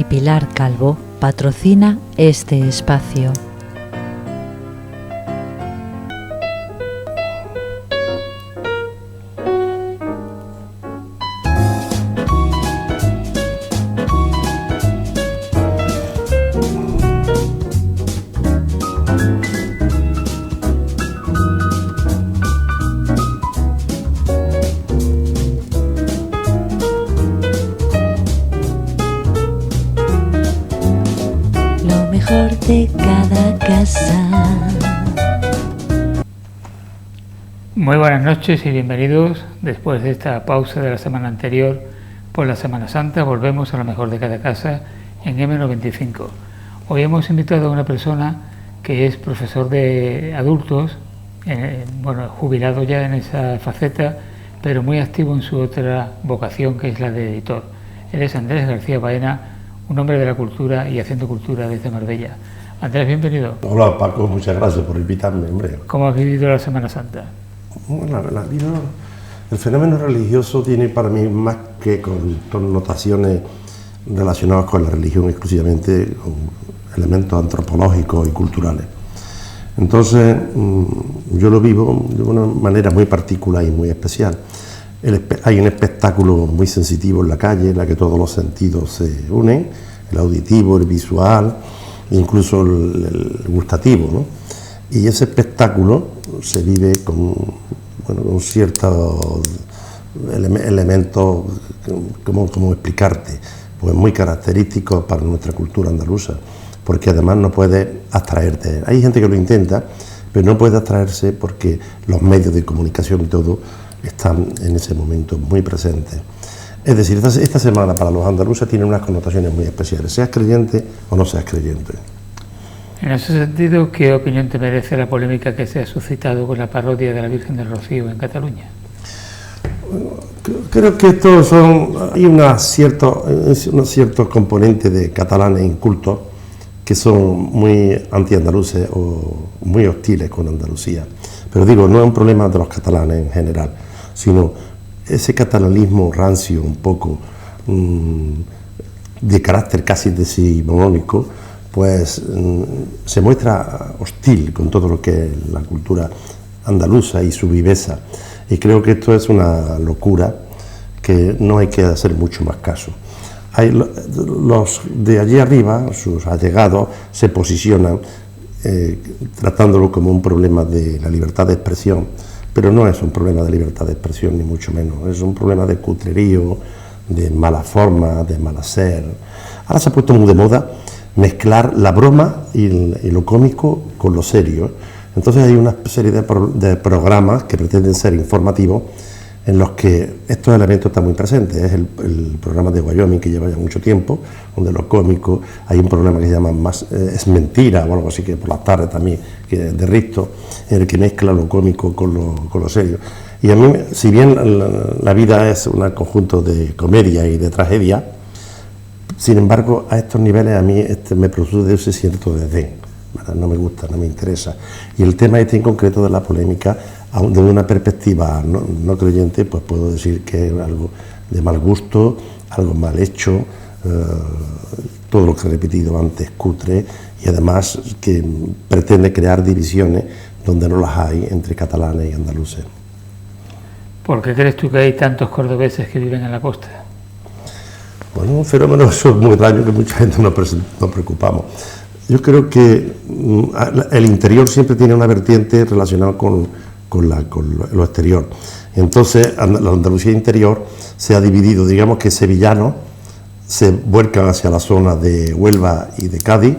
y Pilar Calvo patrocina este espacio. De cada casa. Muy buenas noches y bienvenidos. Después de esta pausa de la semana anterior por la Semana Santa, volvemos a lo mejor de cada casa en M95. Hoy hemos invitado a una persona que es profesor de adultos, jubilado ya en esa faceta, pero muy activo en su otra vocación, que es la de editor. Él es Andrés García Baena, un hombre de la cultura y haciendo cultura desde Marbella. Andrés, bienvenido. Hola Paco, muchas gracias por invitarme, hombre. ¿Cómo has vivido la Semana Santa? Bueno, el fenómeno religioso tiene para mí más que connotaciones relacionadas con la religión, exclusivamente con elementos antropológicos y culturales. Entonces, yo lo vivo de una manera muy particular y muy especial. Hay un espectáculo muy sensitivo en la calle, en la que todos los sentidos se unen, el auditivo, el visual, incluso el gustativo, ¿no? Y ese espectáculo se vive con ciertos elementos, ¿cómo explicarte? Pues muy característicos para nuestra cultura andaluza, porque además no puede abstraerte. Hay gente que lo intenta, pero no puede abstraerse porque los medios de comunicación y todo están en ese momento muy presentes. Es decir, esta semana para los andaluces tiene unas connotaciones muy especiales, seas creyente o no seas creyente. En ese sentido, ¿qué opinión te merece la polémica que se ha suscitado con la parodia de la Virgen del Rocío en Cataluña? Creo que hay unos ciertos componentes de catalanes incultos que son muy anti-andaluces o muy hostiles con Andalucía. Pero digo, no es un problema de los catalanes en general, sino ese catalanismo rancio, un poco de carácter casi decimonónico, pues se muestra hostil con todo lo que es la cultura andaluza y su viveza. Y creo que esto es una locura que no hay que hacer mucho más caso. Los de allí arriba, sus allegados, se posicionan tratándolo como un problema de la libertad de expresión, pero no es un problema de libertad de expresión, ni mucho menos. Es un problema de cutrerío, de mala forma, de mal hacer. Ahora se ha puesto muy de moda mezclar la broma y lo cómico con lo serio. Entonces hay una serie de programas que pretenden ser informativos en los que estos elementos están muy presentes. Es el programa de Wyoming, que lleva ya mucho tiempo, donde lo cómico, hay un programa que se llama Es Mentira, o algo así, que por las tardes también, que de Risto, en el que mezcla lo cómico con lo serio. Y a mí, si bien la vida es un conjunto de comedia y de tragedia, sin embargo, a estos niveles a mí me produce ese cierto desdén, ¿verdad? No me gusta, no me interesa. Y el tema en concreto de la polémica, desde una perspectiva no creyente, pues puedo decir que es algo de mal gusto, algo mal hecho, todo lo que he repetido antes, cutre, y además que pretende crear divisiones donde no las hay entre catalanes y andaluces. ¿Por qué crees tú que hay tantos cordobeses que viven en la costa? Bueno, un fenómeno eso es muy extraño que mucha gente nos preocupamos. Yo creo que el interior siempre tiene una vertiente relacionada con lo exterior. Entonces, la Andalucía interior se ha dividido, digamos que sevillanos se vuelcan hacia la zona de Huelva y de Cádiz,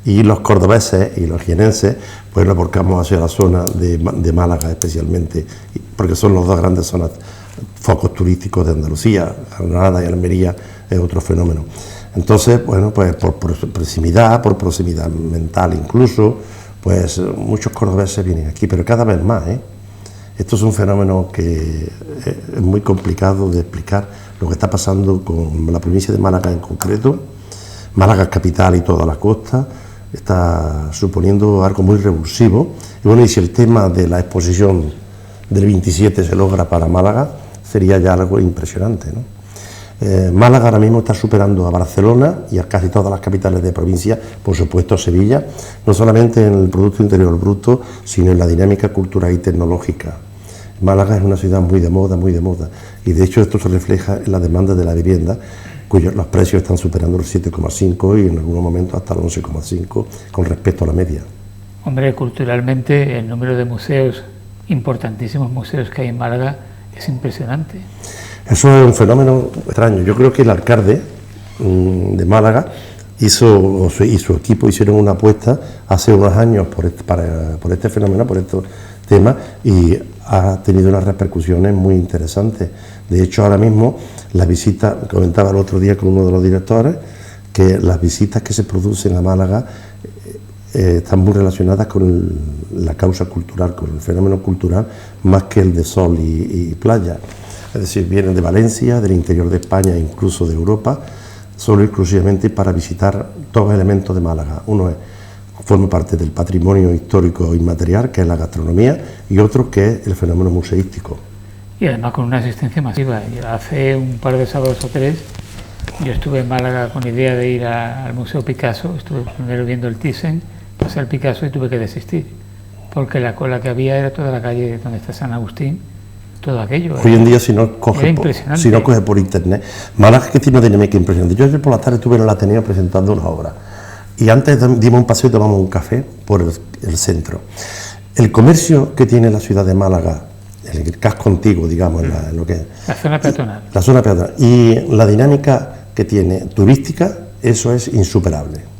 y los cordobeses y los jienenses pues nos volcamos hacia la zona de Málaga especialmente, porque son los dos grandes zonas, focos turísticos de Andalucía. Granada y Almería es otro fenómeno. Entonces, bueno, pues por proximidad mental incluso, pues muchos cordobeses vienen aquí, pero cada vez más, Esto es un fenómeno que es muy complicado de explicar, lo que está pasando con la provincia de Málaga en concreto. Málaga capital y toda la costa está suponiendo algo muy revulsivo. Y bueno, y si el tema de la exposición del 27 se logra para Málaga, sería ya algo impresionante, ¿no? Málaga ahora mismo está superando a Barcelona y a casi todas las capitales de provincia, por supuesto Sevilla, no solamente en el Producto Interior Bruto, sino en la dinámica cultural y tecnológica. Málaga es una ciudad muy de moda, y de hecho esto se refleja en la demanda de la vivienda, cuyos los precios están superando los 7,5 y en algunos momentos hasta los 11,5 con respecto a la media. Hombre, culturalmente el número de museos, importantísimos museos que hay en Málaga, es impresionante. Eso es un fenómeno extraño. Yo creo que el alcalde de Málaga y su equipo hicieron una apuesta hace unos años por este fenómeno, por estos temas, y ha tenido unas repercusiones muy interesantes. De hecho, ahora mismo las visitas, comentaba el otro día con uno de los directores, que las visitas que se producen a Málaga están muy relacionadas con la causa cultural, con el fenómeno cultural, más que el de sol y playa. Es decir, vienen de Valencia, del interior de España, incluso de Europa, solo y exclusivamente para visitar dos elementos de Málaga. Uno forma parte del patrimonio histórico inmaterial, que es la gastronomía, y otro que es el fenómeno museístico. Y además con una asistencia masiva. Hace un par de sábados o tres, yo estuve en Málaga con idea de ir al Museo Picasso, estuve primero viendo el Thyssen, pasé al Picasso y tuve que desistir, porque la cola que había era toda la calle donde está San Agustín, todo aquello. Hoy en día, si no coge por internet, Málaga que tiene una dinámica impresionante. Yo ayer por la tarde estuve en el Ateneo presentando una obra y antes dimos un paseo y tomamos un café por el centro. El comercio que tiene la ciudad de Málaga, el casco antiguo, digamos, en lo que es la zona peatonal. La zona peatonal y la dinámica que tiene turística, eso es insuperable.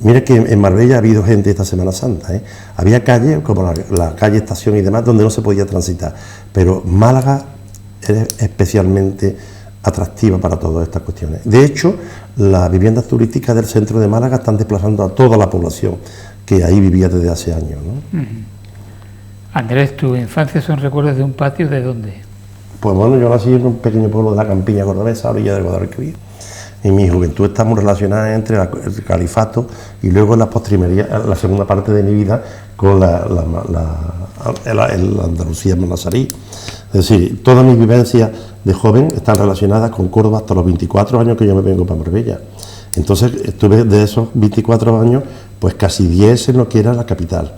Mira que en Marbella ha habido gente esta Semana Santa, ¿eh? Había calles, como la calle Estación y demás, donde no se podía transitar, pero Málaga es especialmente atractiva para todas estas cuestiones. De hecho, las viviendas turísticas del centro de Málaga están desplazando a toda la población que ahí vivía desde hace años, ¿no? Andrés, ¿tu infancia son recuerdos de un patio de dónde? Pues bueno, yo nací en un pequeño pueblo de la campiña cordobesa, a orilla del Guadalquivir. En mi juventud estamos relacionadas entre el califato y luego la postrimería, la segunda parte de mi vida, con la Andalucía nazarí. Es decir, todas mis vivencias de joven están relacionadas con Córdoba hasta los 24 años que yo me vengo para Marbella. Entonces estuve de esos 24 años, pues casi 10 en lo que era la capital.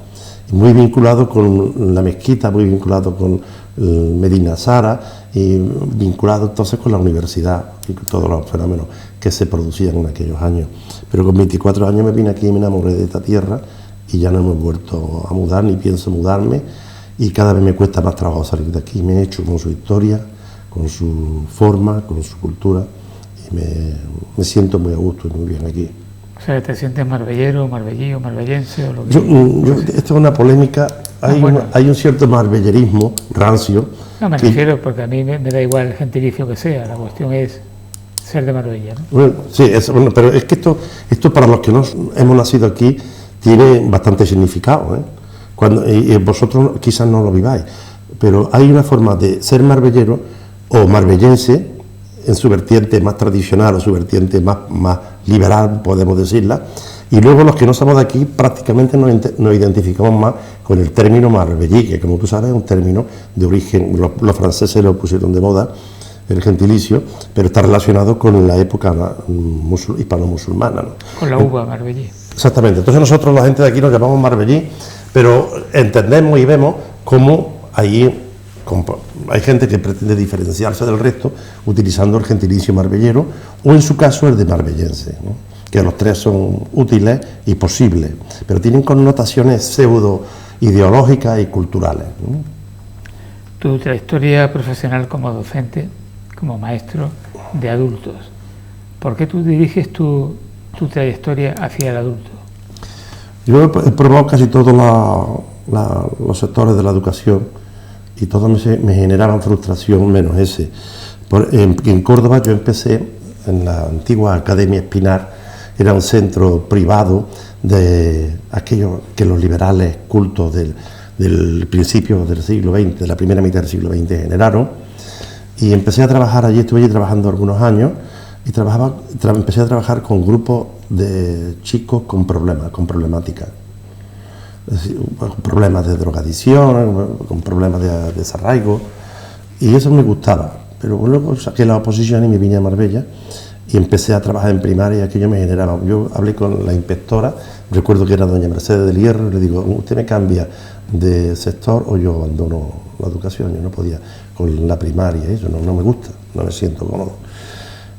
Muy vinculado con la mezquita, muy vinculado con Medina Sara y vinculado entonces con la universidad y con todos los fenómenos que se producían en aquellos años. Pero con 24 años me vine aquí y me enamoré de esta tierra y ya no me he vuelto a mudar ni pienso mudarme y cada vez me cuesta más trabajo salir de aquí. Me he hecho con su historia, con su forma, con su cultura y me siento muy a gusto y muy bien aquí. O sea, ¿te sientes marbellero, marbellío, marbellense o lo que esto es una polémica, hay un cierto marbellerismo rancio. No, me refiero porque a mí me da igual el gentilicio que sea, la cuestión es ser de Marbella, ¿no? Bueno, sí, pero es que esto para los que no hemos nacido aquí tiene bastante significado, ¿eh? Y vosotros quizás no lo viváis, pero hay una forma de ser marbellero o marbellense en su vertiente más tradicional o su vertiente más liberal, podemos decirla, y luego los que no somos de aquí prácticamente nos identificamos más con el término marbellí, que como tú sabes es un término de origen, los franceses lo pusieron de moda, el gentilicio, pero está relacionado con la época hispano-musulmana, ¿no? Con la uva marbellí. Exactamente, entonces nosotros la gente de aquí nos llamamos marbellí, pero entendemos y vemos cómo hay gente que pretende diferenciarse del resto utilizando el gentilicio marbellero o en su caso el de marbellense, ¿no? Que los tres son útiles y posibles, pero tienen connotaciones pseudo ideológicas y culturales, ¿no? Tu trayectoria profesional como docente, como maestro de adultos, ¿por qué tú diriges tu trayectoria hacia el adulto? Yo he probado casi todos los sectores de la educación y todos me generaban frustración menos ese. En Córdoba yo empecé en la antigua Academia Espinar, era un centro privado de aquellos que los liberales cultos del principio del siglo XX, de la primera mitad del siglo XX generaron, y empecé a trabajar allí, estuve allí trabajando algunos años, y empecé a trabajar con grupos de chicos con problemáticas. Es decir, con problemas de drogadicción, con problemas de desarraigo, y eso me gustaba, pero luego saqué la oposición y me vine a Marbella y empecé a trabajar en primaria y aquello me generaba. Yo hablé con la inspectora, recuerdo que era doña Mercedes del Hierro, y le digo, usted me cambia de sector o yo abandono la educación. Yo no podía con la primaria, eso no me gusta, no me siento cómodo.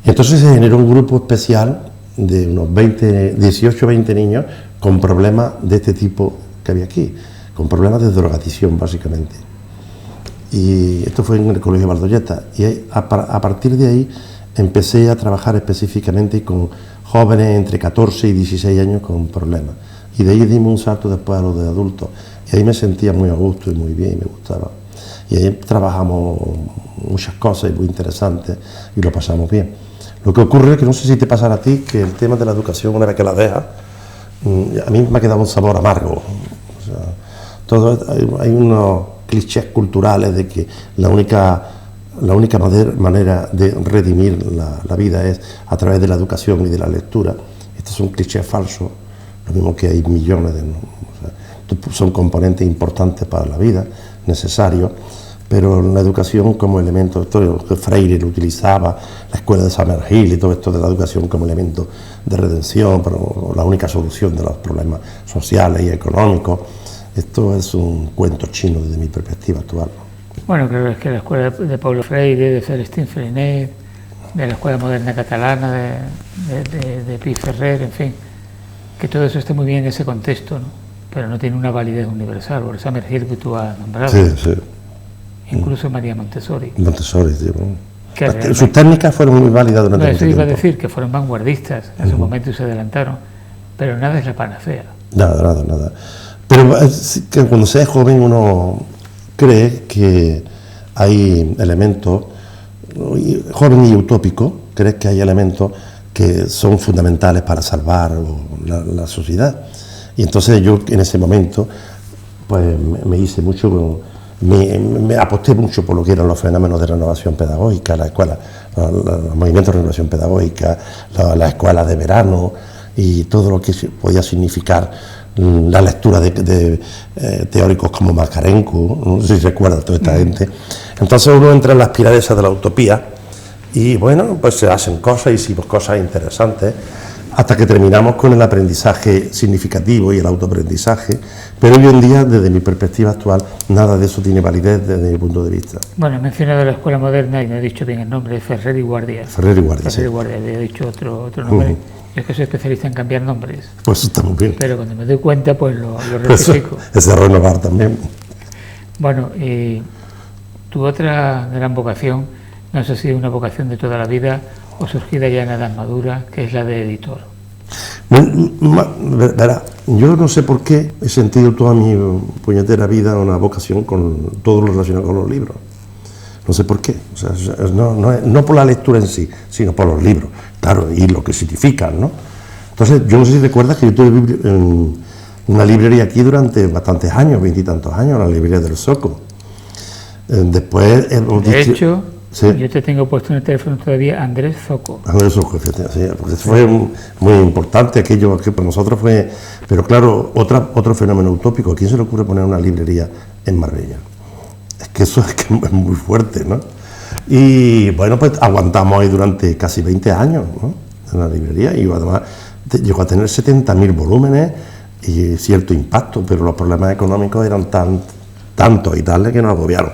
Y entonces se generó un grupo especial de unos 18 o 20 niños con problemas de este tipo que había aquí, con problemas de drogadicción básicamente. Y esto fue en el Colegio Valdoyeta, y a partir de ahí empecé a trabajar específicamente con jóvenes entre 14 y 16 años con problemas. Y de ahí dimos un salto después a los de adultos. Y ahí me sentía muy a gusto y muy bien y me gustaba. Y ahí trabajamos muchas cosas muy interesantes y lo pasamos bien. Lo que ocurre es que no sé si te pasará a ti, que el tema de la educación, una vez que la dejas, a mí me ha quedado un sabor amargo. O sea, hay unos clichés culturales de que la única manera de redimir la vida es a través de la educación y de la lectura. Estos son clichés falsos, lo mismo que hay millones de... O sea, son componentes importantes para la vida, necesarios, pero la educación como elemento, todo lo que Freire lo utilizaba, la escuela de Summerhill y todo esto de la educación como elemento de redención, pero la única solución de los problemas sociales y económicos, esto es un cuento chino desde mi perspectiva actual. Bueno, creo que es que la escuela de Paulo Freire, de Celestín Freinet, de la escuela moderna catalana, de Pi Ferrer, en fin, que todo eso esté muy bien en ese contexto, ¿no? Pero no tiene una validez universal, por Summerhill que tú has nombrado. Sí, sí. Incluso María Montessori. Montessori, sí. Sus técnicas fueron muy válidas durante mucho tiempo. Eso iba a decir, que fueron vanguardistas, en su momento se adelantaron, pero nada es la panacea. Nada. Pero que cuando se es joven uno cree que hay elementos, joven y utópico, cree que hay elementos que son fundamentales para salvar la sociedad. Y entonces yo en ese momento pues me hice mucho, me aposté mucho por lo que eran los fenómenos de renovación pedagógica, la escuela, los movimientos de renovación pedagógica, las escuelas de verano y todo lo que podía significar la lectura de teóricos como Makarenko, no sé si recuerdas toda esta gente. Entonces uno entra en la espiral esa de la utopía y bueno, pues se hacen cosas, hicimos cosas interesantes hasta que terminamos con el aprendizaje significativo y el autoaprendizaje, pero hoy en día, desde mi perspectiva actual, nada de eso tiene validez desde mi punto de vista. Bueno, he mencionado la escuela moderna y no he dicho bien el nombre, Ferrer y Guardia. Ferrer y Guardia, sí. Había dicho otro nombre. Es que soy especialista en cambiar nombres. Pues eso está muy bien. Pero cuando me doy cuenta, pues lo rectifico. Es de renovar también. Bueno, y tu otra gran vocación, no sé si es una vocación de toda la vida o surgida ya en la edad madura, que es la de editor. Verá, yo no sé por qué he sentido toda mi puñetera vida una vocación con todo lo relacionado con los libros. No sé por qué, o sea, no por la lectura en sí, sino por los libros, claro, y lo que significan, ¿no? Entonces, yo no sé si recuerdas que yo tuve una librería aquí durante bastantes años, 20 y tantos años, la librería del Zoco. Después... De hecho, sí, yo te tengo puesto en el teléfono todavía Andrés Zoco. Andrés Zoco, fíjate, sí, porque fue muy importante aquello que para nosotros fue... Pero claro, otro fenómeno utópico, ¿a quién se le ocurre poner una librería en Marbella? Es que eso es muy fuerte, ¿no? Y bueno, pues aguantamos ahí durante casi 20 años, ¿no? En la librería, y además llegó a tener 70.000 volúmenes y cierto impacto, pero los problemas económicos eran tantos y tales que nos agobiaron.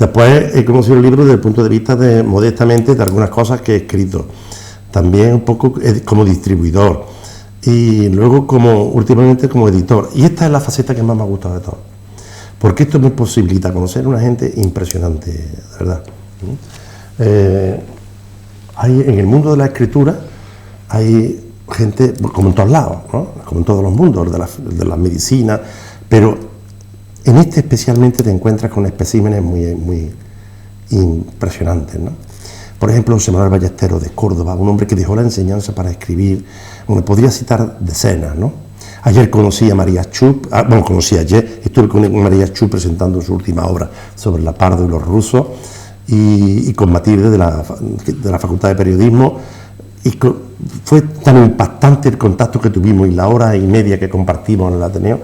Después he conocido el libro desde el punto de vista modestamente de algunas cosas que he escrito, también un poco como distribuidor y luego últimamente como editor, y esta es la faceta que más me ha gustado de todo. Porque esto me posibilita conocer a una gente impresionante, de verdad. En el mundo de la escritura hay gente, como en todos lados, ¿no? Como en todos los mundos, de la medicina, pero en este especialmente te encuentras con especímenes muy impresionantes, ¿no? Por ejemplo, José Manuel Ballesteros de Córdoba, un hombre que dejó la enseñanza para escribir, bueno, podría citar decenas, ¿no? Ayer conocí a María Chup, estuve con María Chup presentando su última obra sobre la Pardo y los rusos, y con Matilde de la Facultad de Periodismo, y fue tan impactante el contacto que tuvimos y la hora y media que compartimos en el Ateneo,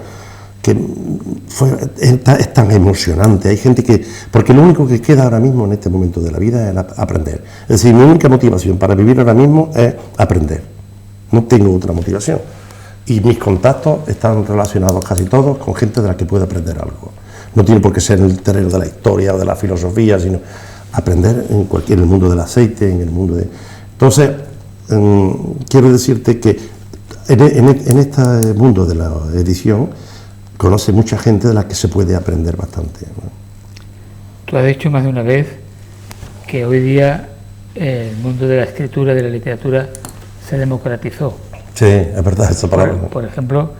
es tan emocionante. Hay gente que, porque lo único que queda ahora mismo en este momento de la vida es aprender. Es decir, mi única motivación para vivir ahora mismo es aprender. No tengo otra motivación. Y mis contactos están relacionados casi todos con gente de la que puedo aprender algo. No tiene por qué ser en el terreno de la historia o de la filosofía, sino aprender en el mundo del aceite, en el mundo de... Entonces, quiero decirte que en este mundo de la edición conoce mucha gente de la que se puede aprender bastante, ¿no? Tú has dicho más de una vez que hoy día el mundo de la escritura, de la literatura, se democratizó. Sí, es verdad esa palabra. Por ejemplo,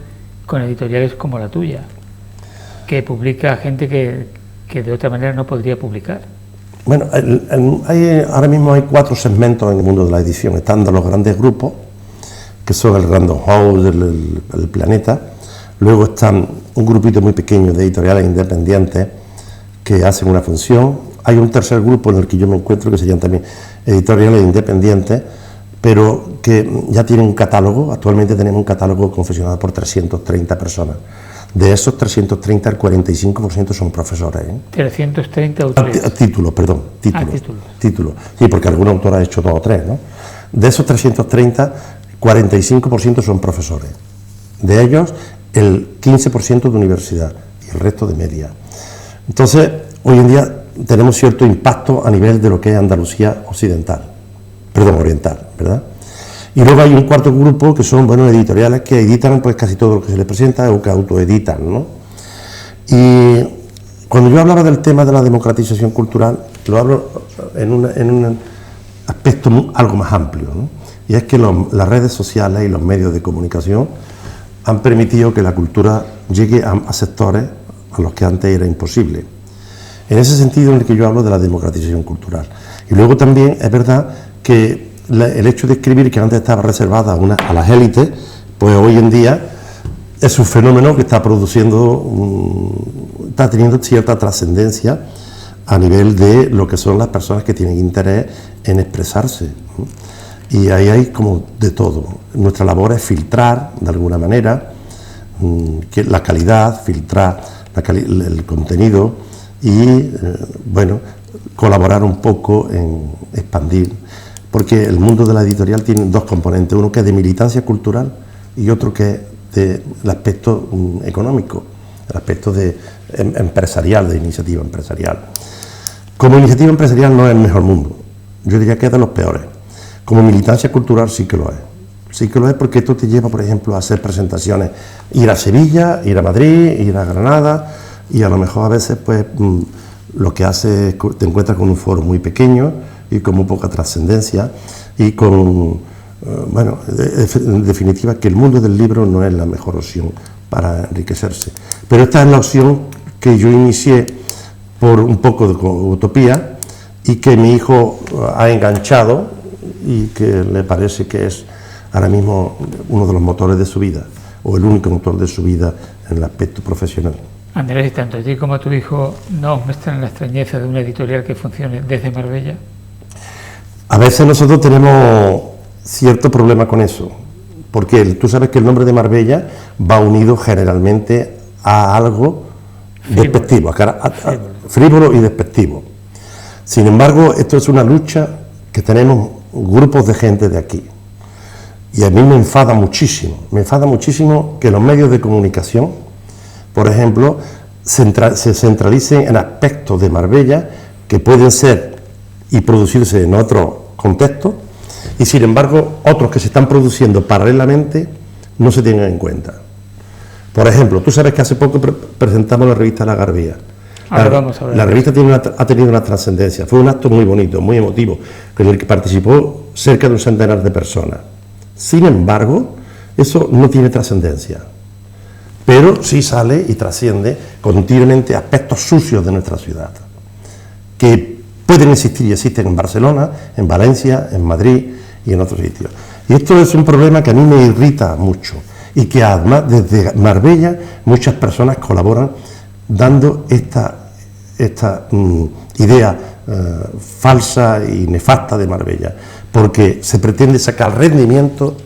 con editoriales como la tuya, que publica gente que de otra manera no podría publicar. Bueno, ahora mismo hay 4 segmentos en el mundo de la edición. Están los grandes grupos, que son el Random House, el Planeta. Luego están un grupito muy pequeño de editoriales independientes que hacen una función. Hay un tercer grupo en el que yo me encuentro que serían también editoriales independientes, pero que ya tienen un catálogo. Actualmente tenemos un catálogo confeccionado por 330 personas. De esos 330, el 45% son profesores, ¿eh? 330 autores. Títulos. Títulos. Sí, porque algún autor ha hecho 2 o 3, ¿no? De esos 330, 45% son profesores. De ellos, el 15% de universidad y el resto de media. Entonces, hoy en día tenemos cierto impacto a nivel de lo que es Andalucía oriental, ¿verdad? Y luego hay un cuarto grupo que son, editoriales que editan pues casi todo lo que se les presenta o que autoeditan, ¿no? Y cuando yo hablaba del tema de la democratización cultural, lo hablo en un aspecto algo más amplio, ¿no? Y es que las redes sociales y los medios de comunicación han permitido que la cultura llegue a sectores a los que antes era imposible. En ese sentido en el que yo hablo de la democratización cultural. Y luego también es verdad que el hecho de escribir, que antes estaba reservada a las élites, pues hoy en día es un fenómeno que está teniendo cierta trascendencia a nivel de lo que son las personas que tienen interés en expresarse, ¿no? Y ahí hay como de todo. Nuestra labor es filtrar, de alguna manera, la calidad, filtrar el contenido y, colaborar un poco en expandir. Porque el mundo de la editorial tiene 2 componentes, uno que es de militancia cultural y otro que es del aspecto económico, el aspecto empresarial, de iniciativa empresarial. Como iniciativa empresarial no es el mejor mundo, yo diría que es de los peores. Como militancia cultural sí que lo es. Sí que lo es porque esto te lleva, por ejemplo, a hacer presentaciones, ir a Sevilla, ir a Madrid, ir a Granada, y a lo mejor a veces pues lo que hace es que te encuentras con un foro muy pequeño y con muy poca trascendencia y con, en definitiva, que el mundo del libro no es la mejor opción para enriquecerse. Pero esta es la opción que yo inicié por un poco de utopía y que mi hijo ha enganchado y que le parece que es ahora mismo uno de los motores de su vida, o el único motor de su vida en el aspecto profesional. Andrés, y tanto a ti como a tu hijo, ¿no os muestran la extrañeza de una editorial que funcione desde Marbella? A veces nosotros tenemos cierto problema con eso, porque tú sabes que el nombre de Marbella va unido generalmente a algo despectivo, frívolo y despectivo. Sin embargo, esto es una lucha que tenemos grupos de gente de aquí. Y a mí me enfada muchísimo que los medios de comunicación, por ejemplo, se centralicen en aspectos de Marbella que pueden ser y producirse en otro contexto, y sin embargo otros que se están produciendo paralelamente no se tienen en cuenta. Por ejemplo, tú sabes que hace poco presentamos la revista La Garbía. La revista ha tenido una trascendencia, fue un acto muy bonito, muy emotivo, en el que participó cerca de un centenar de personas. Sin embargo, eso no tiene trascendencia, pero sí sale y trasciende continuamente aspectos sucios de nuestra ciudad, que pueden existir y existen en Barcelona, en Valencia, en Madrid y en otros sitios. Y esto es un problema que a mí me irrita mucho y que además desde Marbella muchas personas colaboran dando esta idea falsa y nefasta de Marbella, porque se pretende sacar rendimiento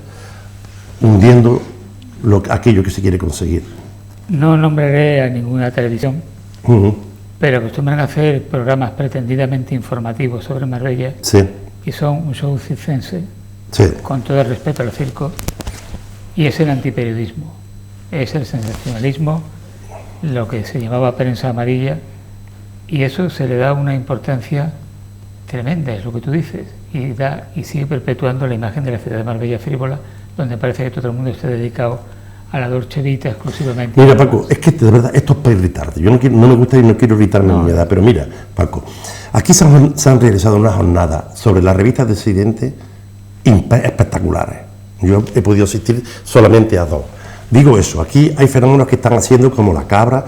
hundiendo aquello que se quiere conseguir. No nombraré a ninguna televisión, pero acostumbran a hacer programas pretendidamente informativos sobre Marbella, Sí, y son un show circense, sí. con todo el respeto a los circos, y es el antiperiodismo, es el sensacionalismo, lo que se llamaba prensa amarilla, y eso se le da una importancia tremenda, es lo que tú dices, y sigue perpetuando la imagen de la ciudad de Marbella frívola, donde parece que todo el mundo esté dedicado a la Dolce Vita exclusivamente. Mira, Paco, es que de verdad esto es para irritarte. Yo no me gusta y no quiero irritarme en mi edad, pero mira, Paco, aquí se han realizado unas jornadas sobre las revistas de Occidente espectaculares. Yo he podido asistir solamente a 2. Digo eso, aquí hay fenómenos que están haciendo como la cabra,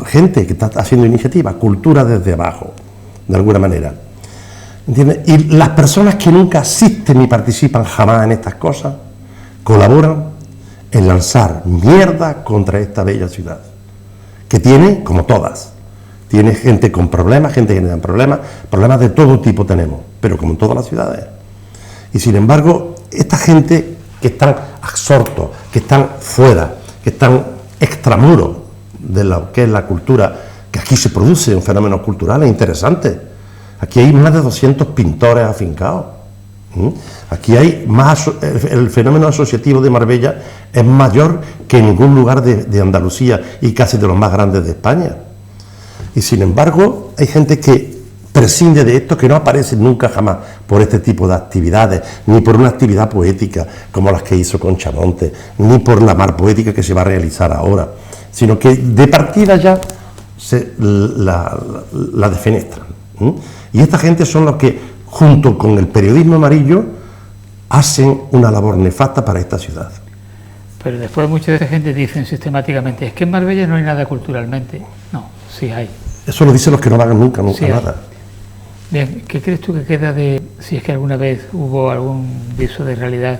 gente que está haciendo iniciativas, cultura desde abajo, de alguna manera. ¿Entiendes? Y las personas que nunca asisten ni participan jamás en estas cosas, colaboran en lanzar mierda contra esta bella ciudad, que tiene, como todas, tiene gente con problemas, gente que tiene problemas de todo tipo tenemos, pero como en todas las ciudades. Y sin embargo, esta gente que están absortos, que están fuera, que están extramuros de lo que es la cultura, que aquí se produce un fenómeno cultural interesante. Aquí hay más de 200 pintores afincados. Aquí hay más, el fenómeno asociativo de Marbella es mayor que en ningún lugar de Andalucía y casi de los más grandes de España. Y sin embargo, hay gente que prescinde de esto, que no aparece nunca jamás por este tipo de actividades, ni por una actividad poética como las que hizo Concha Montes, ni por la mar poética que se va a realizar ahora, sino que de partida ya la defenestran. Y esta gente son los que, junto con el periodismo amarillo, hacen una labor nefasta para esta ciudad. Pero después mucha de esta gente dicen sistemáticamente, es que en Marbella no hay nada culturalmente. No, sí hay. Eso lo dicen los que no hagan nunca Sí nada. Bien, ¿qué crees tú que queda de, si es que alguna vez hubo algún viso de realidad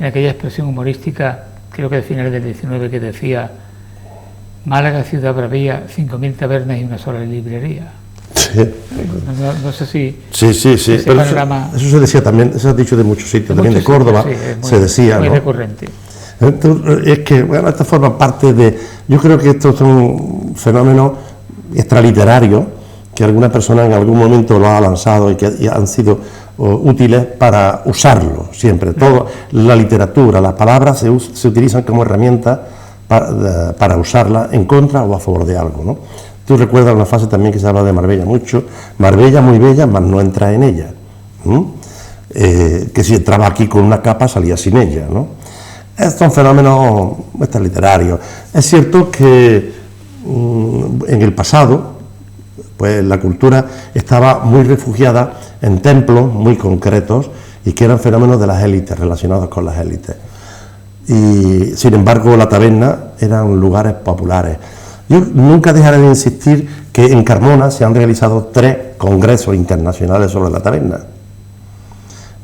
en aquella expresión humorística, creo que de finales del 19, que decía, Málaga ciudad bravía, 5.000 tabernas y una sola librería? Sí. No sé si... Sí, pero panorama, eso se decía también, eso se ha dicho de muchos sitios, también de Córdoba, se decía, muy ¿no? recurrente. Entonces, es que, bueno, esta forma parte de... Yo creo que estos son fenómenos extraliterarios que alguna persona en algún momento lo ha lanzado y que han sido útiles para usarlo siempre. Toda la literatura, las palabras se utilizan como herramienta para usarla en contra o a favor de algo, ¿no? Tú recuerdas una frase también que se habla de Marbella mucho, Marbella muy bella, mas no entra en ella. Que si entraba aquí con una capa salía sin ella, ¿no? Estos son fenómenos literarios. Es cierto que en el pasado, pues la cultura estaba muy refugiada en templos muy concretos y que eran fenómenos de las élites, relacionados con las élites. Y sin embargo la taberna eran lugares populares. Yo nunca dejaré de insistir que en Carmona se han realizado 3 congresos internacionales sobre la taberna.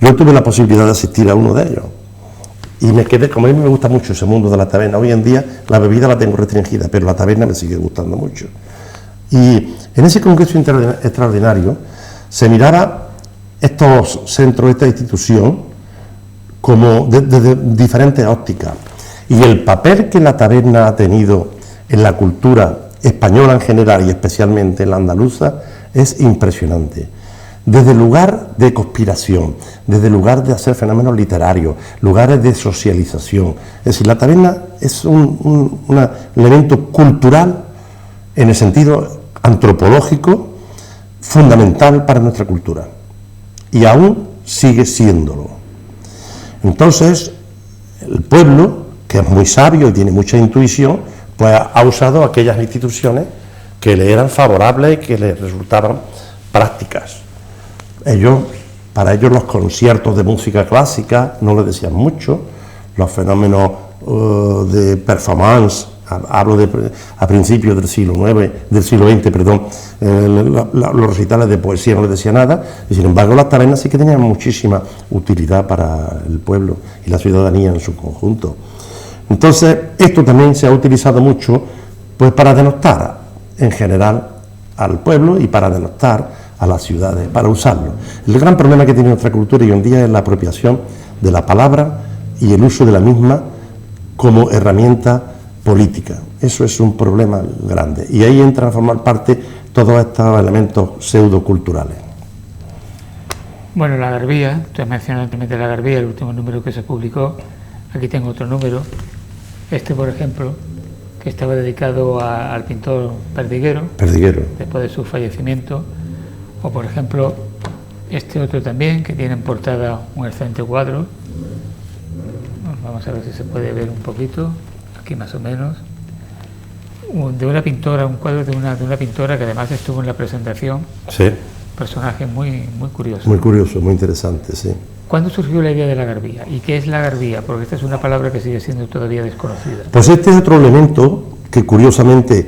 Yo tuve la posibilidad de asistir a uno de ellos y me quedé, como a mí me gusta mucho ese mundo de la taberna, hoy en día la bebida la tengo restringida, pero la taberna me sigue gustando mucho. Y en ese congreso extraordinario se miraba estos centros, esta institución, como desde diferentes ópticas. Y el papel que la taberna ha tenido en la cultura española en general y especialmente en la andaluza es impresionante. Desde el lugar de conspiración, desde el lugar de hacer fenómenos literarios, lugares de socialización. Es decir, la taberna es un elemento cultural en el sentido antropológico fundamental para nuestra cultura. Y aún sigue siéndolo. Entonces, el pueblo, que es muy sabio y tiene mucha intuición, pues ha usado aquellas instituciones que le eran favorables y que le resultaban prácticas. Para ellos los conciertos de música clásica no les decían mucho, los fenómenos de performance, hablo a principios del siglo XX, los recitales de poesía no les decía nada, y sin embargo las tabernas sí que tenían muchísima utilidad para el pueblo y la ciudadanía en su conjunto. Entonces, esto también se ha utilizado mucho pues para denostar en general al pueblo y para denostar a las ciudades, para usarlo. El gran problema que tiene nuestra cultura hoy en día es la apropiación de la palabra y el uso de la misma como herramienta política. Eso es un problema grande. Y ahí entran a formar parte todos estos elementos pseudoculturales. Bueno, la Garbía, tú has mencionado anteriormente la Garbía, el último número que se publicó. Aquí tengo otro número. Este, por ejemplo, que estaba dedicado al pintor Perdiguero, después de su fallecimiento. O, por ejemplo, este otro también, que tiene en portada un excelente cuadro. Vamos a ver si se puede ver un poquito, aquí más o menos. De una pintora, un cuadro de una pintora que además estuvo en la presentación. Sí. Personaje muy curioso. Muy curioso, muy interesante, sí. ¿Cuándo surgió la idea de la Garbía? ¿Y qué es la Garbía? Porque esta es una palabra que sigue siendo todavía desconocida. Pues este es otro elemento que curiosamente,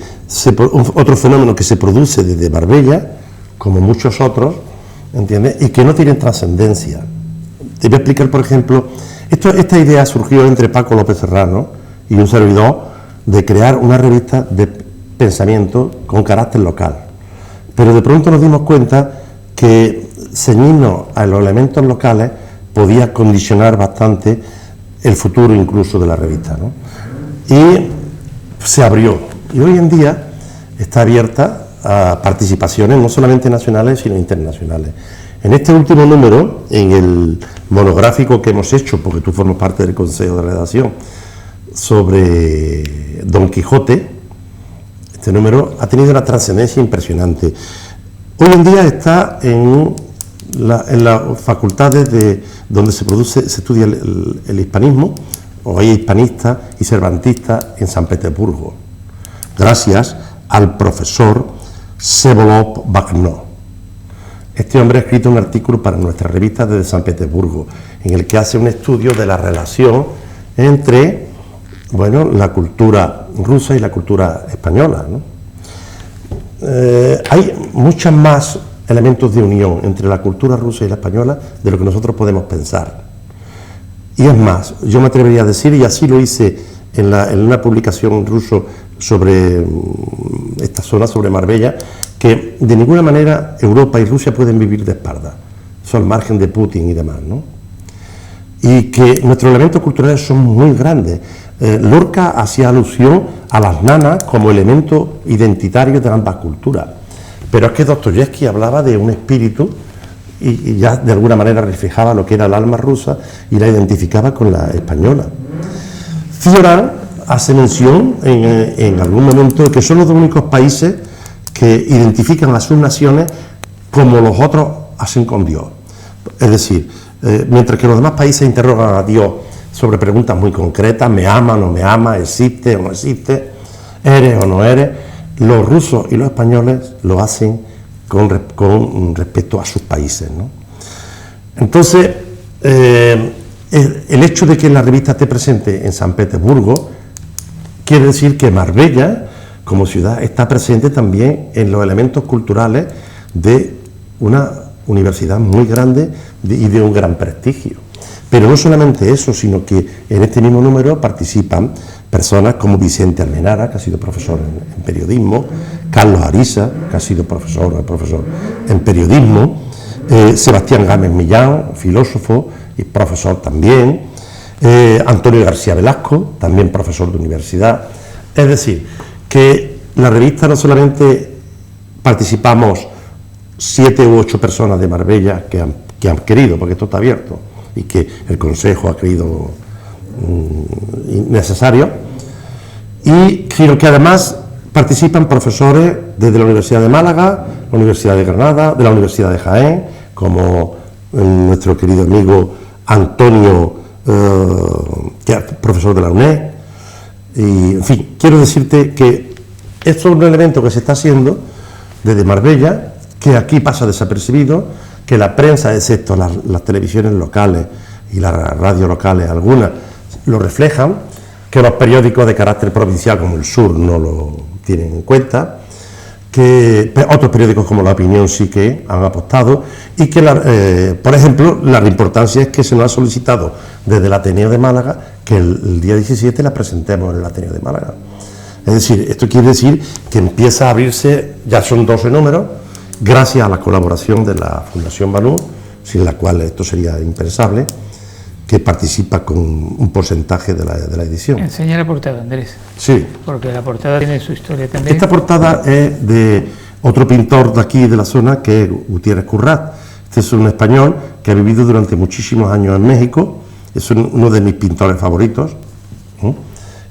otro fenómeno que se produce desde Marbella, como muchos otros, ¿entiendes? Y que no tienen trascendencia. Te voy a explicar, por ejemplo, esta idea surgió entre Paco López Serrano y un servidor de crear una revista de pensamiento con carácter local. Pero de pronto nos dimos cuenta que ceñirnos a los elementos locales podía condicionar bastante el futuro incluso de la revista, ¿no? Y se abrió. Y hoy en día está abierta a participaciones no solamente nacionales, sino internacionales. En este último número, en el monográfico que hemos hecho, porque tú formas parte del Consejo de Redacción, sobre Don Quijote, este número ha tenido una trascendencia impresionante. Hoy en día está en las facultades donde se estudia el hispanismo, o hay hispanistas y cervantistas en San Petersburgo, gracias al profesor Vsevolod Bagnó. Este hombre ha escrito un artículo para nuestra revista desde San Petersburgo, en el que hace un estudio de la relación entre, bueno, la cultura rusa y la cultura española, ¿no? Hay muchos más elementos de unión entre la cultura rusa y la española de lo que nosotros podemos pensar. Y es más, yo me atrevería a decir, y así lo hice en una publicación ruso sobre esta zona, sobre Marbella, que de ninguna manera Europa y Rusia pueden vivir de espaldas, son al margen de Putin y demás, ¿no? Y que nuestros elementos culturales son muy grandes. Lorca hacía alusión a las nanas como elemento identitario de ambas culturas, pero es que Dostoyevsky hablaba de un espíritu y ya de alguna manera reflejaba lo que era el alma rusa y la identificaba con la española. Cioran hace mención en algún momento de que son los dos únicos países que identifican a sus naciones como los otros hacen con Dios. Es decir, mientras que los demás países interrogan a Dios sobre preguntas muy concretas, me ama o no me ama, existe o no existe, eres o no eres, los rusos y los españoles lo hacen con respecto a sus países, ¿no? Entonces, el hecho de que la revista esté presente en San Petersburgo quiere decir que Marbella, como ciudad, está presente también en los elementos culturales de una universidad muy grande y de un gran prestigio. Pero no solamente eso, sino que en este mismo número participan personas como Vicente Almenara, que ha sido profesor en periodismo, Carlos Arisa, que ha sido profesor en periodismo, Sebastián Gámez Millán, filósofo y profesor también, Antonio García Velasco, también profesor de universidad. Es decir, que la revista no solamente participamos 7 u 8 personas de Marbella que han querido, porque esto está abierto, y que el Consejo ha creído necesario, sino que además participan profesores desde la Universidad de Málaga, la Universidad de Granada, de la Universidad de Jaén, como nuestro querido amigo Antonio, que es profesor de la UNED. Y, en fin, quiero decirte que esto es un elemento que se está haciendo desde Marbella, que aquí pasa desapercibido, que la prensa, excepto las televisiones locales y las radios locales, algunas lo reflejan, que los periódicos de carácter provincial como El Sur no lo tienen en cuenta, que otros periódicos como La Opinión sí que han apostado, y que, por ejemplo, la importancia es que se nos ha solicitado desde el Ateneo de Málaga que el día 17 la presentemos en el Ateneo de Málaga. Es decir, esto quiere decir que empieza a abrirse, ya son 12 números, gracias a la colaboración de la Fundación Banús, sin la cual esto sería impensable, que participa con un porcentaje de la edición. Enseña la portada, Andrés. Sí. Porque la portada tiene su historia también. Esta portada es de otro pintor de aquí de la zona, que es Gutiérrez Currat. Este es un español que ha vivido durante muchísimos años en México, es uno de mis pintores favoritos,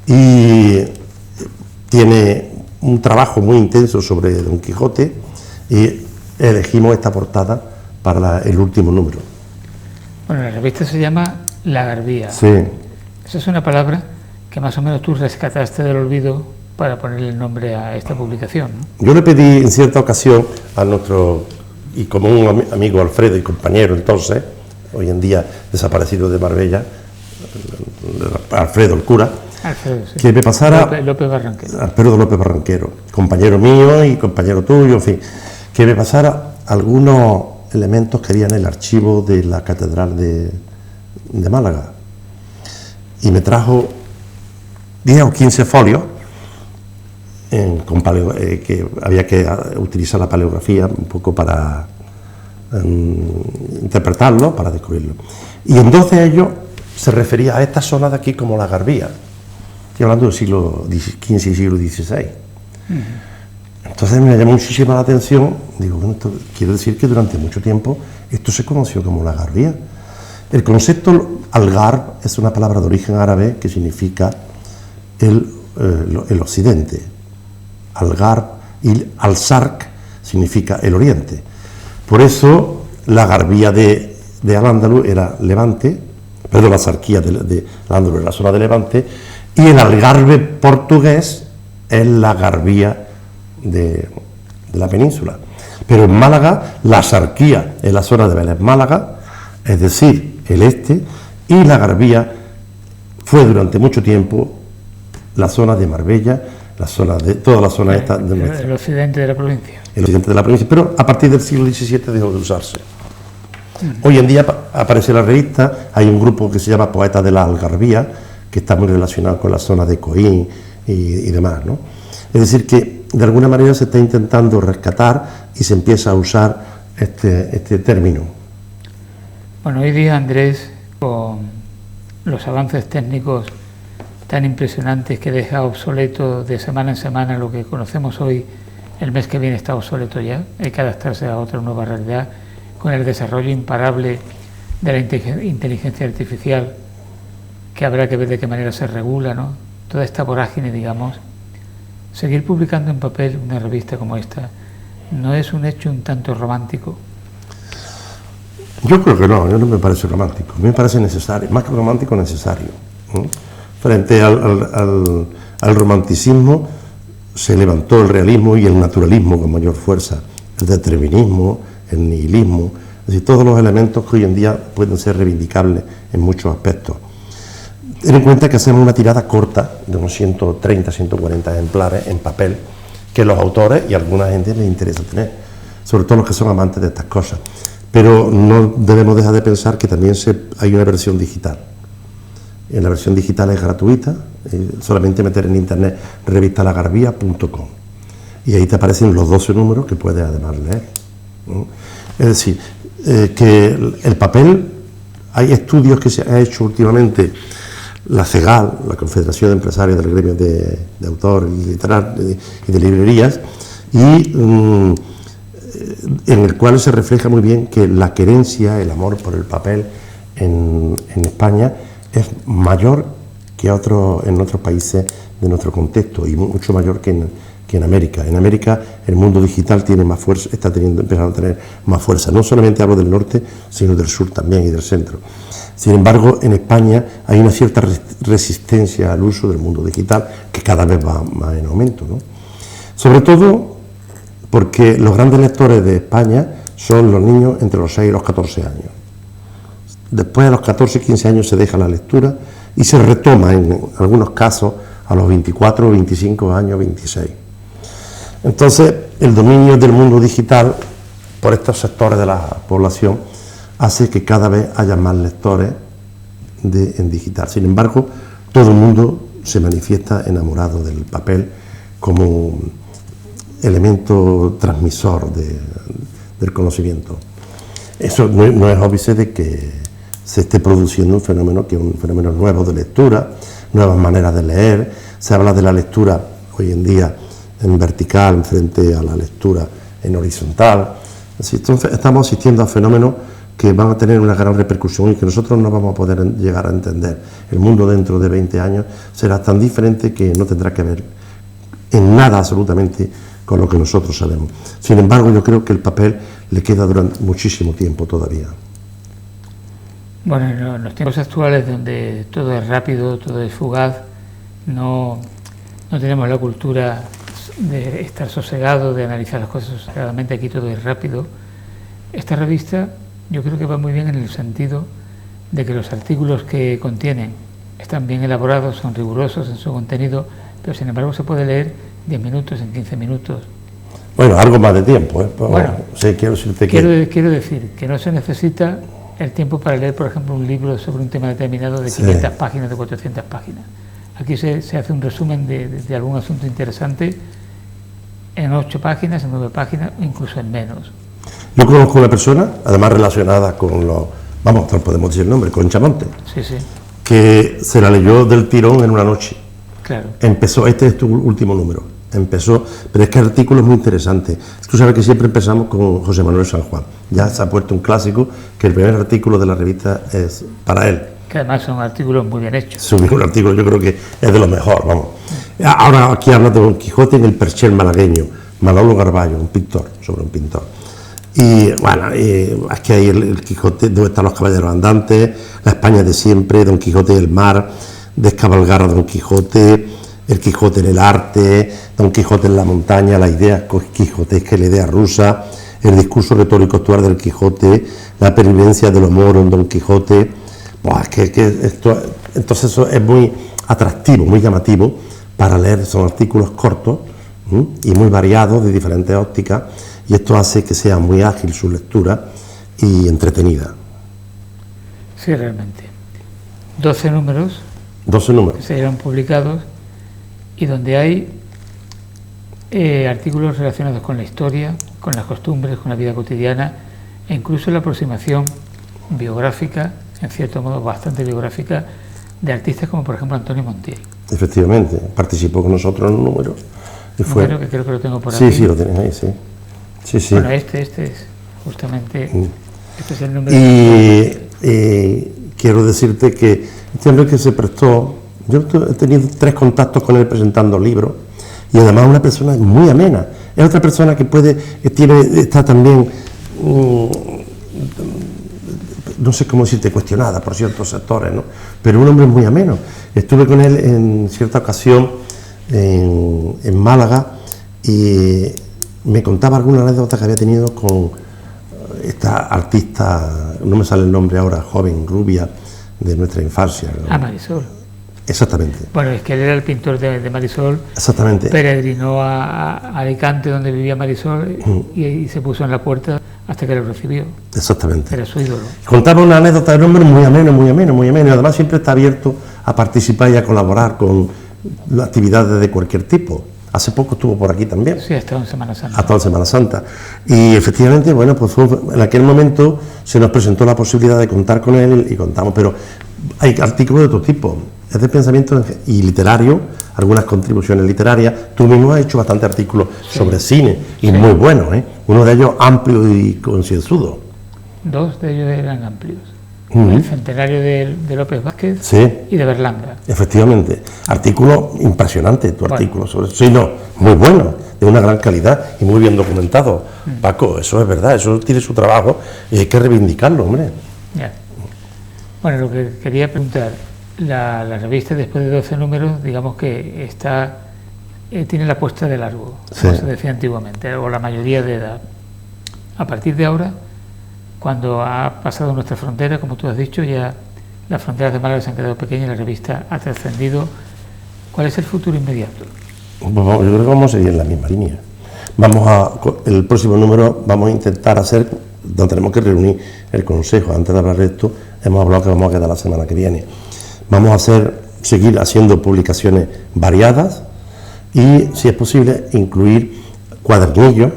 y tiene un trabajo muy intenso sobre Don Quijote, y elegimos esta portada para el último número. Bueno, la revista se llama La Garbía. Sí. Esa es una palabra que más o menos tú rescataste del olvido para ponerle el nombre a esta publicación, ¿no? Yo le pedí en cierta ocasión a nuestro y común amigo Alfredo y compañero entonces, hoy en día desaparecido de Marbella, Alfredo el cura, Alfredo, sí. Que me pasara... López Barranquero. Alfredo López Barranquero, compañero mío y compañero tuyo, en fin, que me pasara algunos elementos que había en el archivo de la Catedral de Málaga. Y me trajo 10 o 15 folios que había que utilizar la paleografía un poco para interpretarlo, para descubrirlo. Y en 2 de ellos se refería a esta zona de aquí como la Garbía. Estoy hablando del siglo XV y siglo XVI. Entonces me llamó muchísimo la atención, digo, bueno, esto quiere decir que durante mucho tiempo esto se conoció como la Garbía. El concepto Algarb es una palabra de origen árabe que significa el occidente. Algarb y Al-Sark significa el oriente. Por eso la Garbía de Al-Ándalus era Levante, perdón, la Sarquía de Al-Ándalus era la zona de Levante, y el Algarve portugués es la Garbía de la península. Pero en Málaga, la Sarquía es la zona de Vélez Málaga, es decir, el este, y la Garbía fue durante mucho tiempo la zona de Marbella, toda la zona esta de nuestra. El occidente de la provincia. El occidente de la provincia, pero a partir del siglo XVII dejó de usarse. Hoy en día aparece en la revista, hay un grupo que se llama Poetas de la Algarvía, que está muy relacionado con la zona de Coín y demás, ¿no? Es decir, que de alguna manera se está intentando rescatar y se empieza a usar este término. Bueno, hoy día, Andrés, con los avances técnicos tan impresionantes que deja obsoleto de semana en semana lo que conocemos hoy, el mes que viene está obsoleto ya, hay que adaptarse a otra nueva realidad, con el desarrollo imparable de la inteligencia artificial, que habrá que ver de qué manera se regula, ¿no? Toda esta vorágine, digamos. Seguir publicando en papel una revista como esta, ¿no es un hecho un tanto romántico? Yo creo que no me parece romántico, a mí me parece necesario, más que romántico, necesario. Frente al romanticismo se levantó el realismo y el naturalismo con mayor fuerza, el determinismo, el nihilismo, es decir, todos los elementos que hoy en día pueden ser reivindicables en muchos aspectos. Ten en cuenta que hacemos una tirada corta de unos 130, 140 ejemplares en papel, que los autores y a alguna gente les interesa tener, sobre todo los que son amantes de estas cosas. Pero no debemos dejar de pensar que también hay una versión digital. En la versión digital es gratuita, solamente meter en internet revistalagarbía.com y ahí te aparecen los 12 números que puedes además leer, ¿no? Es decir, que el papel, hay estudios que se ha hecho últimamente, la CEGAL, la Confederación de Empresarios del Gremio de Autores y de Librerías, y en el cual se refleja muy bien que la querencia, el amor por el papel en España es mayor que en otros países de nuestro contexto y mucho mayor que en América. En América el mundo digital tiene más fuerza, empezando a tener más fuerza. No solamente hablo del norte, sino del sur también y del centro. Sin embargo, en España hay una cierta resistencia al uso del mundo digital que cada vez va más en aumento, ¿no? Sobre todo porque los grandes lectores de España son los niños entre los 6 y los 14 años. Después de los 14 y 15 años se deja la lectura y se retoma en algunos casos a los 24, 25 años, 26. Entonces, el dominio del mundo digital por estos sectores de la población hace que cada vez haya más lectores en digital. Sin embargo, todo el mundo se manifiesta enamorado del papel como elemento transmisor del conocimiento. Eso no es óbice de que se esté produciendo un fenómeno que es un fenómeno nuevo de lectura, nuevas maneras de leer. Se habla de la lectura hoy en día en vertical frente a la lectura en horizontal. Entonces estamos asistiendo a fenómenos que van a tener una gran repercusión y que nosotros no vamos a poder llegar a entender. El mundo dentro de 20 años será tan diferente que no tendrá que ver en nada absolutamente con lo que nosotros sabemos. Sin embargo, yo creo que el papel le queda durante muchísimo tiempo todavía. Bueno, en los tiempos actuales donde todo es rápido, todo es fugaz, no tenemos la cultura de estar sosegado, de analizar las cosas sosegadamente, aquí todo es rápido. Esta revista yo creo que va muy bien en el sentido de que los artículos que contienen están bien elaborados, son rigurosos en su contenido, pero sin embargo se puede leer 10 minutos, en 15 minutos. Bueno, algo más de tiempo, ¿eh? Bueno, sí, quiero decir que no se necesita el tiempo para leer, por ejemplo, un libro sobre un tema determinado de 500 páginas, de 400 páginas. Aquí se hace un resumen de algún asunto interesante en 8 páginas, en 9 páginas, o incluso en menos. Yo conozco una persona, además relacionada con los, vamos, no podemos decir el nombre, con Chamonte, Sí, sí, que se la leyó del tirón en una noche. claro. Empezó, este es tu último número, empezó, pero es que el artículo es muy interesante. Tú sabes que siempre empezamos con José Manuel San Juan, ya se ha puesto un clásico, que el primer artículo de la revista es para él. Que además son artículos muy bien hechos. Subir un artículo, yo creo que es de lo mejor, vamos. Ahora aquí habla de Don Quijote en el Perchel malagueño, Manolo Garballo, un pintor, sobre un pintor. Y bueno, es que hay el Quijote, donde están los caballeros andantes, la España de siempre, Don Quijote del mar, descabalgar a Don Quijote, el Quijote en el arte, Don Quijote en la montaña, la idea quijotesca y la idea rusa, el discurso retórico actual del Quijote, la pervivencia de los moros en Don Quijote. Buah, entonces eso es muy atractivo, muy llamativo para leer. Son artículos cortos y muy variados, de diferentes ópticas, y esto hace que sea muy ágil su lectura y entretenida. Sí, realmente. 12 números 12 números. que se llevan publicados y donde hay artículos relacionados con la historia, con las costumbres, con la vida cotidiana e incluso la aproximación biográfica, en cierto modo bastante biográfica, de artistas como por ejemplo Antonio Montiel. Efectivamente, participó con nosotros en un número. Y fue... Número que creo que lo tengo por aquí. Sí, lo tenés ahí, sí. Sí. Bueno, este es justamente, este es el número. Y quiero decirte que este hombre que se prestó, yo he tenido 3 contactos con él presentando libros, y además una persona muy amena. Es otra persona que está también, no sé cómo decirte, cuestionada por ciertos sectores, ¿no? Pero un hombre muy ameno. Estuve con él en cierta ocasión en Málaga y me contaba alguna anécdota que había tenido con esta artista, no me sale el nombre ahora, joven, rubia, de nuestra infancia, ¿no? Marisol. Exactamente. Bueno, es que él era el pintor de Marisol. Exactamente. Peregrinó a Alicante, donde vivía Marisol, y se puso en la puerta hasta que lo recibió. Exactamente. Era su ídolo. Contaba una anécdota de un hombre muy ameno, y además siempre está abierto a participar y a colaborar con las actividades de cualquier tipo. Hace poco estuvo por aquí también. Sí, ha estado en Semana Santa. Ha estado en Semana Santa. Y efectivamente, bueno, pues en aquel momento se nos presentó la posibilidad de contar con él y contamos, pero hay artículos de todo tipo, es de pensamiento y literario, algunas contribuciones literarias. Tú mismo has hecho bastantes artículos sobre cine, y muy buenos, ¿eh? Uno de ellos amplio y concienzudo. 2 de ellos eran amplios. El centenario de López Vázquez y de Berlanga. Efectivamente, artículo impresionante, tu artículo sobre eso. Sí, no, muy bueno, de una gran calidad y muy bien documentado. Paco, eso es verdad, eso tiene su trabajo y hay que reivindicarlo, hombre. Ya. Bueno, lo que quería preguntar, la revista después de 12 números, digamos que tiene la apuesta de largo, como se decía antiguamente, o la mayoría de edad. A partir de ahora, cuando ha pasado nuestra frontera, como tú has dicho, ya las fronteras de Málaga se han quedado pequeñas y la revista ha trascendido. ¿Cuál es el futuro inmediato? Pues yo creo que vamos a seguir en la misma línea. El próximo número vamos a intentar hacer, donde tenemos que reunir el consejo. Antes de hablar de esto, hemos hablado que vamos a quedar la semana que viene. Vamos a seguir haciendo publicaciones variadas y, si es posible, incluir cuadernillos,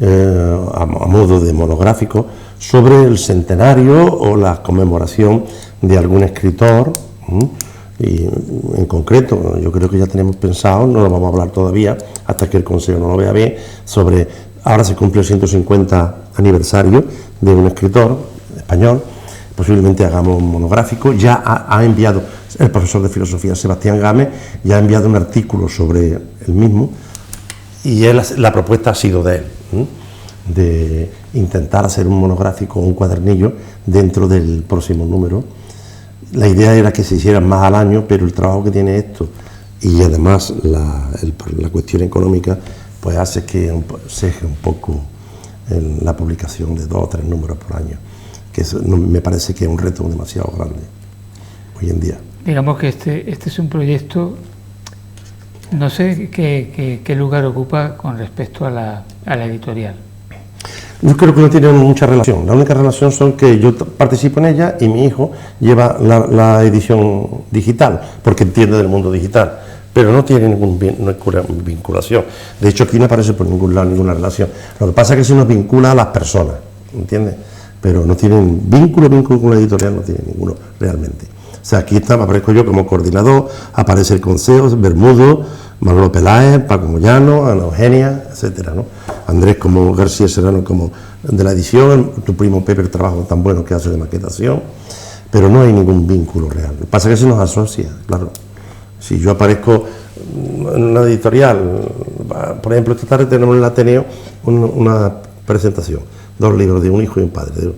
a modo de monográfico, sobre el centenario o la conmemoración de algún escritor. Y en concreto, yo creo que ya tenemos pensado, no lo vamos a hablar todavía hasta que el Consejo no lo vea bien, sobre, ahora se cumple el 150 aniversario de un escritor español, posiblemente hagamos un monográfico. Ya ha enviado el profesor de filosofía Sebastián Gámez, ya ha enviado un artículo sobre el mismo, y la propuesta ha sido de él, de intentar hacer un monográfico, un cuadernillo dentro del próximo número. La idea era que se hicieran más al año, pero el trabajo que tiene esto y además la cuestión económica pues hace que ceje un poco la publicación de 2 o 3 números por año, que eso me parece que es un reto demasiado grande hoy en día. Digamos que este es un proyecto, no sé qué lugar ocupa con respecto a la editorial. Yo creo que no tienen mucha relación. La única relación son que yo participo en ella y mi hijo lleva la edición digital, porque entiende del mundo digital, pero no tiene ninguna vinculación. De hecho, aquí no aparece por ningún lado ninguna relación. Lo que pasa es que se nos vincula a las personas, ¿entiendes? Pero no tienen vínculo con la editorial, no tiene ninguno realmente. O sea, aquí aparezco yo como coordinador, aparece el Consejo, Bermudo, Manolo Peláez, Paco Moyano, Ana Eugenia, etcétera, ¿no? Andrés como García Serrano como de la edición, tu primo Pepe el trabajo tan bueno que hace de maquetación, pero no hay ningún vínculo real. Lo que pasa es que se nos asocia, claro. Si yo aparezco en una editorial, por ejemplo, esta tarde tenemos en el Ateneo una presentación, 2 libros de un hijo y un padre.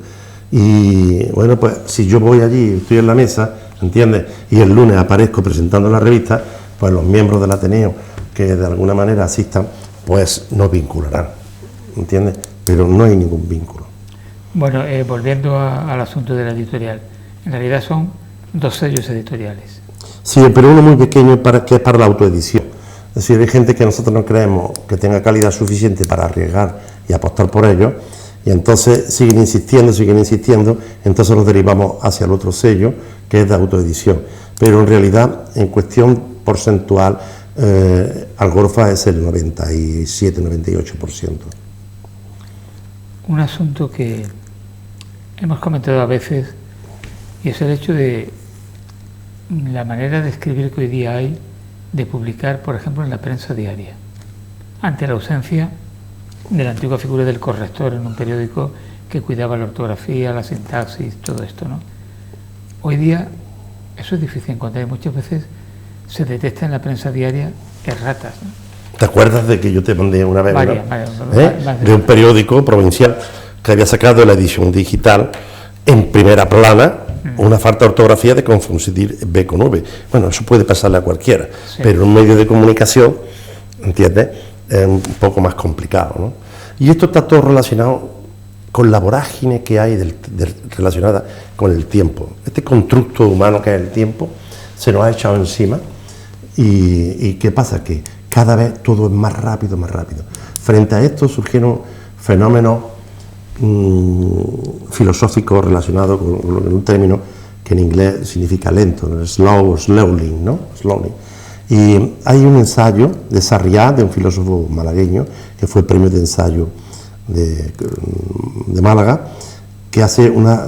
Y bueno, pues si yo voy allí, estoy en la mesa, ¿entiendes? Y el lunes aparezco presentando la revista, pues los miembros del Ateneo que de alguna manera asistan, pues nos vincularán, ¿entiendes? Pero no hay ningún vínculo. Bueno, volviendo al asunto de la editorial, en realidad son 2 sellos editoriales. Sí, pero uno muy pequeño que es para la autoedición. Es decir, hay gente que nosotros no creemos que tenga calidad suficiente para arriesgar y apostar por ello, y entonces siguen insistiendo, entonces nos derivamos hacia el otro sello, que es de autoedición. Pero en realidad, en cuestión porcentual, Algorfa es el 97-98%. Un asunto que hemos comentado a veces, y es el hecho de la manera de escribir que hoy día hay, de publicar, por ejemplo, en la prensa diaria, ante la ausencia de la antigua figura del corrector en un periódico que cuidaba la ortografía, la sintaxis, todo esto, ¿no? Hoy día eso es difícil encontrar y muchas veces se detecta en la prensa diaria erratas, ¿no? ¿Te acuerdas de que yo te mandé una vez varias, de un periódico provincial que había sacado la edición digital en primera plana una falta de ortografía de confundir B con V? Bueno, eso puede pasarle a cualquiera, sí, pero en un medio de comunicación, ¿entiendes?, es un poco más complicado, ¿no? Y esto está todo relacionado con la vorágine que hay relacionada con el tiempo. Este constructo humano que es el tiempo se nos ha echado encima y ¿qué pasa? Que cada vez todo es más rápido, más rápido. Frente a esto surgieron fenómenos filosóficos relacionados con un término que en inglés significa lento, ¿no? Slowing, ¿no? Slowing. Y hay un ensayo de Sarriá, de un filósofo malagueño, que fue premio de ensayo de Málaga, que hace una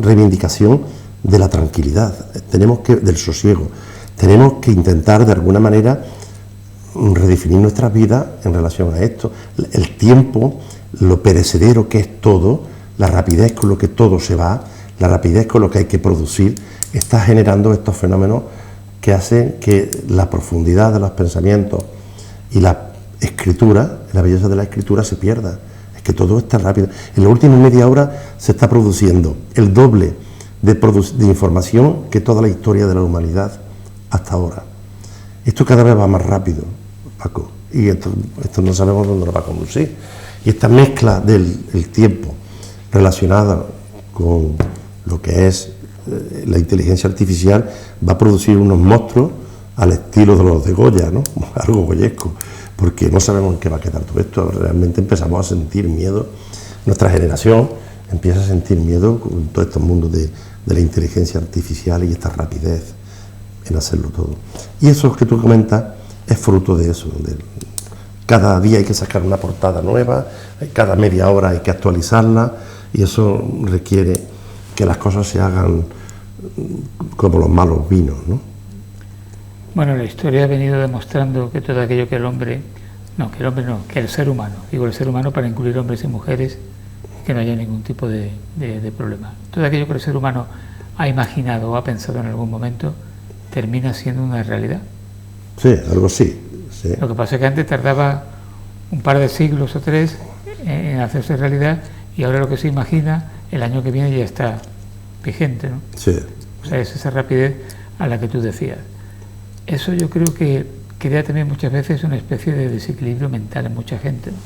reivindicación de la tranquilidad, del sosiego. Tenemos que intentar de alguna manera redefinir nuestras vidas en relación a esto. El tiempo, lo perecedero que es todo, la rapidez con lo que todo se va, la rapidez con lo que hay que producir, está generando estos fenómenos que hacen que la profundidad de los pensamientos y la escritura, la belleza de la escritura se pierda. Es que todo está rápido. En la última media hora se está produciendo el doble de información que toda la historia de la humanidad hasta ahora. Esto cada vez va más rápido, Paco, y esto no sabemos dónde nos va a conducir. Y esta mezcla del tiempo relacionada con lo que es la inteligencia artificial va a producir unos monstruos al estilo de los de Goya, ¿no? Algo goyesco, porque no sabemos en qué va a quedar todo esto. Realmente empezamos a sentir miedo, nuestra generación empieza a sentir miedo con todo este mundo de la inteligencia artificial y esta rapidez en hacerlo todo. Y eso que tú comentas es fruto de eso. cada día hay que sacar una portada nueva, cada media hora hay que actualizarla, y eso requiere que las cosas se hagan como los malos vinos, ¿no? Bueno, la historia ha venido demostrando que todo aquello que que el ser humano, digo el ser humano para incluir hombres y mujeres, que no haya ningún tipo de problema. Todo aquello que el ser humano ha imaginado o ha pensado en algún momento termina siendo una realidad. Sí, algo sí. Sí. Lo que pasa es que antes tardaba un par de siglos o 3 en hacerse realidad, y ahora lo que se imagina el año que viene ya está vigente, ¿no? Sí. O sea, es esa rapidez a la que tú decías. Eso yo creo que crea también muchas veces una especie de desequilibrio mental en mucha gente, ¿no?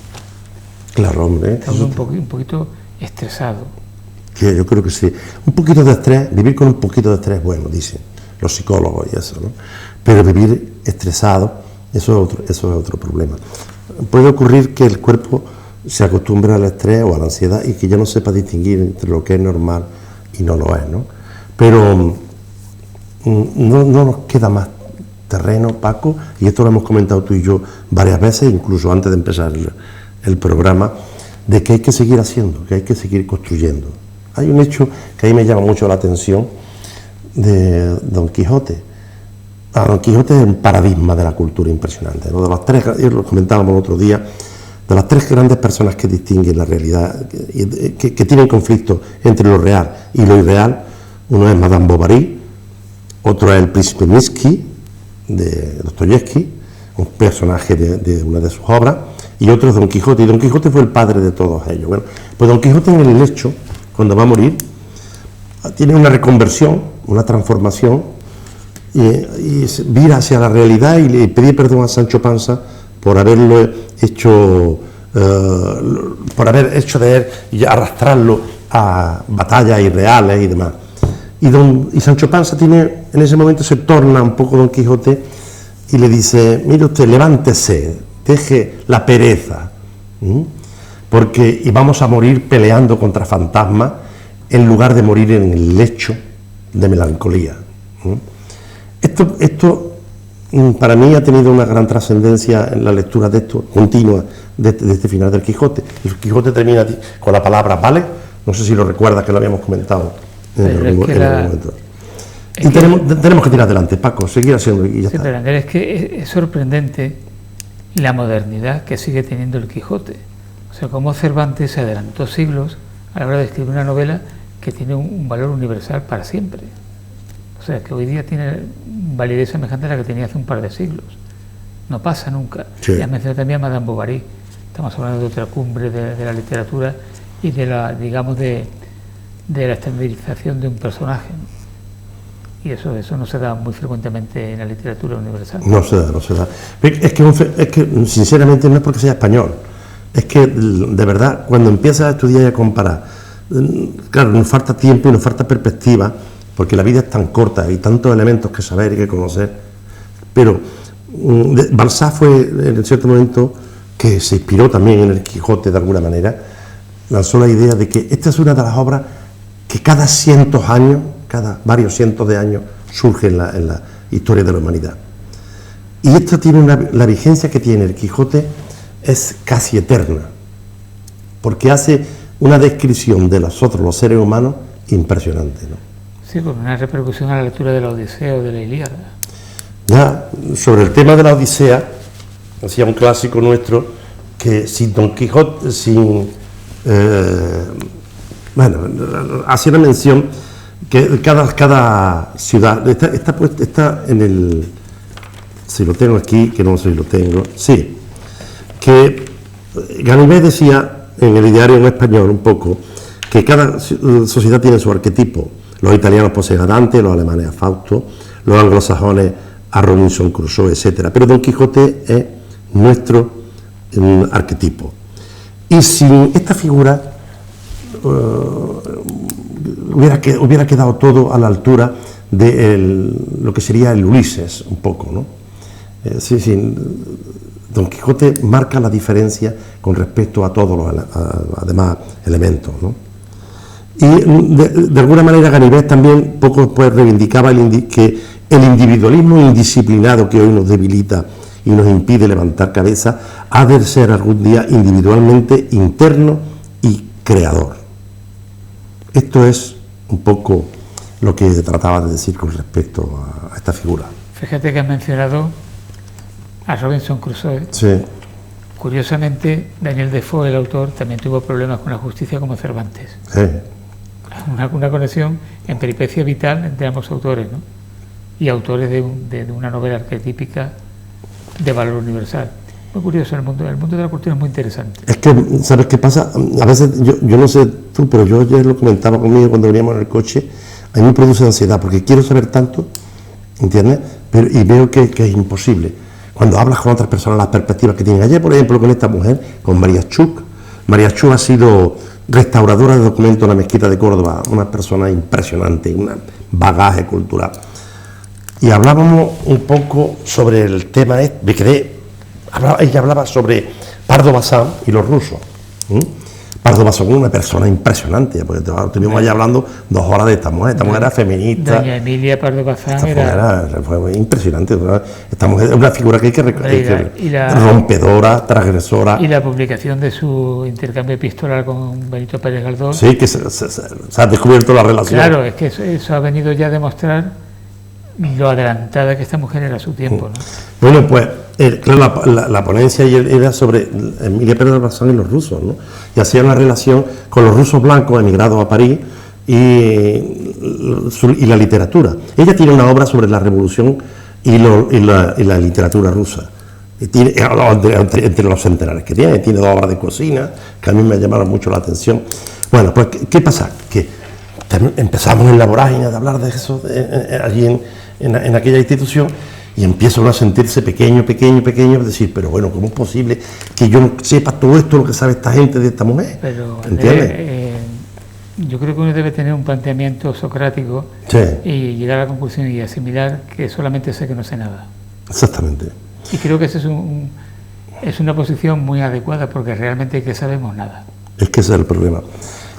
Claro, hombre. Está uno un poquito estresado. Sí, yo creo que sí. Un poquito de estrés, vivir con un poquito de estrés, bueno, dicen los psicólogos y eso, ¿no? Pero vivir estresado, eso es otro problema. Puede ocurrir que el cuerpo se acostumbre al estrés o a la ansiedad y que ya no sepa distinguir entre lo que es normal y no lo es, ¿no? Pero no nos queda más terreno, Paco, y esto lo hemos comentado tú y yo varias veces, incluso antes de empezar el programa, de que hay que seguir haciendo, que hay que seguir construyendo. Hay un hecho que a mí me llama mucho la atención de Don Quijote. Don Quijote es un paradigma de la cultura impresionante, ¿no? De los tres, lo comentábamos el otro día, de las tres grandes personas que distinguen la realidad, que tienen conflicto entre lo real y lo irreal. Uno es Madame Bovary, otro es el príncipe Minsky de Dostoyevsky, un personaje de una de sus obras, y otro es Don Quijote, y Don Quijote fue el padre de todos ellos. Bueno, pues Don Quijote en el lecho, cuando va a morir, tiene una reconversión, una transformación, y vira hacia la realidad y le pide perdón a Sancho Panza por haberlo hecho, por haber hecho de él y arrastrarlo a batallas irreales y demás. Y Sancho Panza en ese momento se torna un poco Don Quijote y le dice: mire usted, levántese, deje la pereza, y vamos a morir peleando contra fantasmas en lugar de morir en el lecho de melancolía. Esto para mí ha tenido una gran trascendencia en la lectura de esto continua de este final del Quijote. El Quijote termina con la palabra vale, no sé si lo recuerdas, que lo habíamos comentado en el momento. Y tenemos que tirar adelante, Paco, seguir haciendo y ya está. Pero Andrés, es que es sorprendente la modernidad que sigue teniendo el Quijote. O sea, cómo Cervantes se adelantó siglos a la hora de escribir una novela que tiene un valor universal para siempre. O sea, que hoy día tiene validez semejante a la que tenía hace un par de siglos. No pasa nunca. Sí. Ya mencioné también a Madame Bovary. Estamos hablando de otra cumbre de la literatura y de la, digamos, de la estandarización de un personaje, ¿no? Y eso no se da muy frecuentemente en la literatura universal. No se da. Es que sinceramente no es porque sea español. Es que, de verdad, cuando empiezas a estudiar y a comparar, claro, nos falta tiempo y nos falta perspectiva, porque la vida es tan corta, hay tantos elementos que saber y que conocer. Pero Balzac fue, en cierto momento, que se inspiró también en el Quijote de alguna manera, lanzó la idea de que esta es una de las obras que cada varios cientos de años surge en la historia de la humanidad. Y esto tiene la vigencia que tiene el Quijote es casi eterna, porque hace una descripción de nosotros, los seres humanos, impresionante, ¿no? Sí, con una repercusión a la lectura de la Odisea o de la Ilíada. Ya, sobre el tema de la Odisea, decía un clásico nuestro que sin Don Quijote, hacía una mención que cada ciudad está en el, si lo tengo aquí, que no sé si lo tengo, sí, que Ganivet decía en el diario en español un poco que cada sociedad tiene su arquetipo. Los italianos poseen a Dante, los alemanes a Fausto, los anglosajones a Robinson Crusoe, etc. Pero Don Quijote es nuestro arquetipo. Y sin esta figura hubiera quedado todo a la altura de lo que sería el Ulises, un poco, ¿no? Don Quijote marca la diferencia con respecto a todos los demás elementos, ¿no? Y de alguna manera Ganivet también poco después reivindicaba que el individualismo indisciplinado que hoy nos debilita y nos impide levantar cabeza, ha de ser algún día individualmente interno y creador. Esto es un poco lo que trataba de decir con respecto a esta figura. Fíjate que has mencionado a Robinson Crusoe. Sí. Curiosamente, Daniel Defoe, el autor, también tuvo problemas con la justicia como Cervantes. Sí. Una conexión en peripecia vital entre ambos autores, ¿no? Y autores de una novela arquetípica de valor universal. Muy curioso, el mundo de la cultura es muy interesante. Es que, ¿sabes qué pasa? A veces, yo no sé tú, pero yo ayer lo comentaba conmigo cuando veníamos en el coche, a mí me produce ansiedad, porque quiero saber tanto, ¿entiendes? Y veo que es imposible. Cuando hablas con otras personas, las perspectivas que tienen. Ayer, por ejemplo, con esta mujer, con María Chuk. María Chuk ha sido restauradora de documentos en la Mezquita de Córdoba, una persona impresionante, un bagaje cultural. Y hablábamos un poco sobre el tema, ella hablaba sobre Pardo Bazán y los rusos. Pardo Bazán es una persona impresionante, porque estuvimos allá hablando 2 horas de esta mujer era feminista. Doña Emilia Pardo Bazán fue impresionante. Esta mujer es una figura que hay que rompedora, transgresora. Y la publicación de su intercambio epistolar con Benito Pérez Galdós. Sí, que se ha descubierto la relación. Claro, es que eso ha venido ya a demostrar lo adelantada que esta mujer era a su tiempo, ¿no? Bueno, pues claro, la ponencia era sobre Emilia Pérez Bazán y los rusos, ¿no? Y hacía una relación con los rusos blancos emigrados a París y la literatura. Ella tiene una obra sobre la revolución y la literatura rusa. Y tiene, entre los centenares que tiene 2 obras de cocina que a mí me llamaron mucho la atención. Bueno, pues ¿qué pasa? Que empezamos en la vorágine de hablar de eso allí en aquella institución, y empieza uno a sentirse pequeño, es decir, pero bueno, ¿cómo es posible que yo no sepa todo esto, lo que sabe esta gente de esta mujer? Pero ¿entiendes? Yo creo que uno debe tener un planteamiento socrático, sí, y llegar a la conclusión y asimilar que solamente sé que no sé nada. Exactamente. Y creo que esa es una posición muy adecuada, porque realmente que sabemos nada. Es que ese es el problema.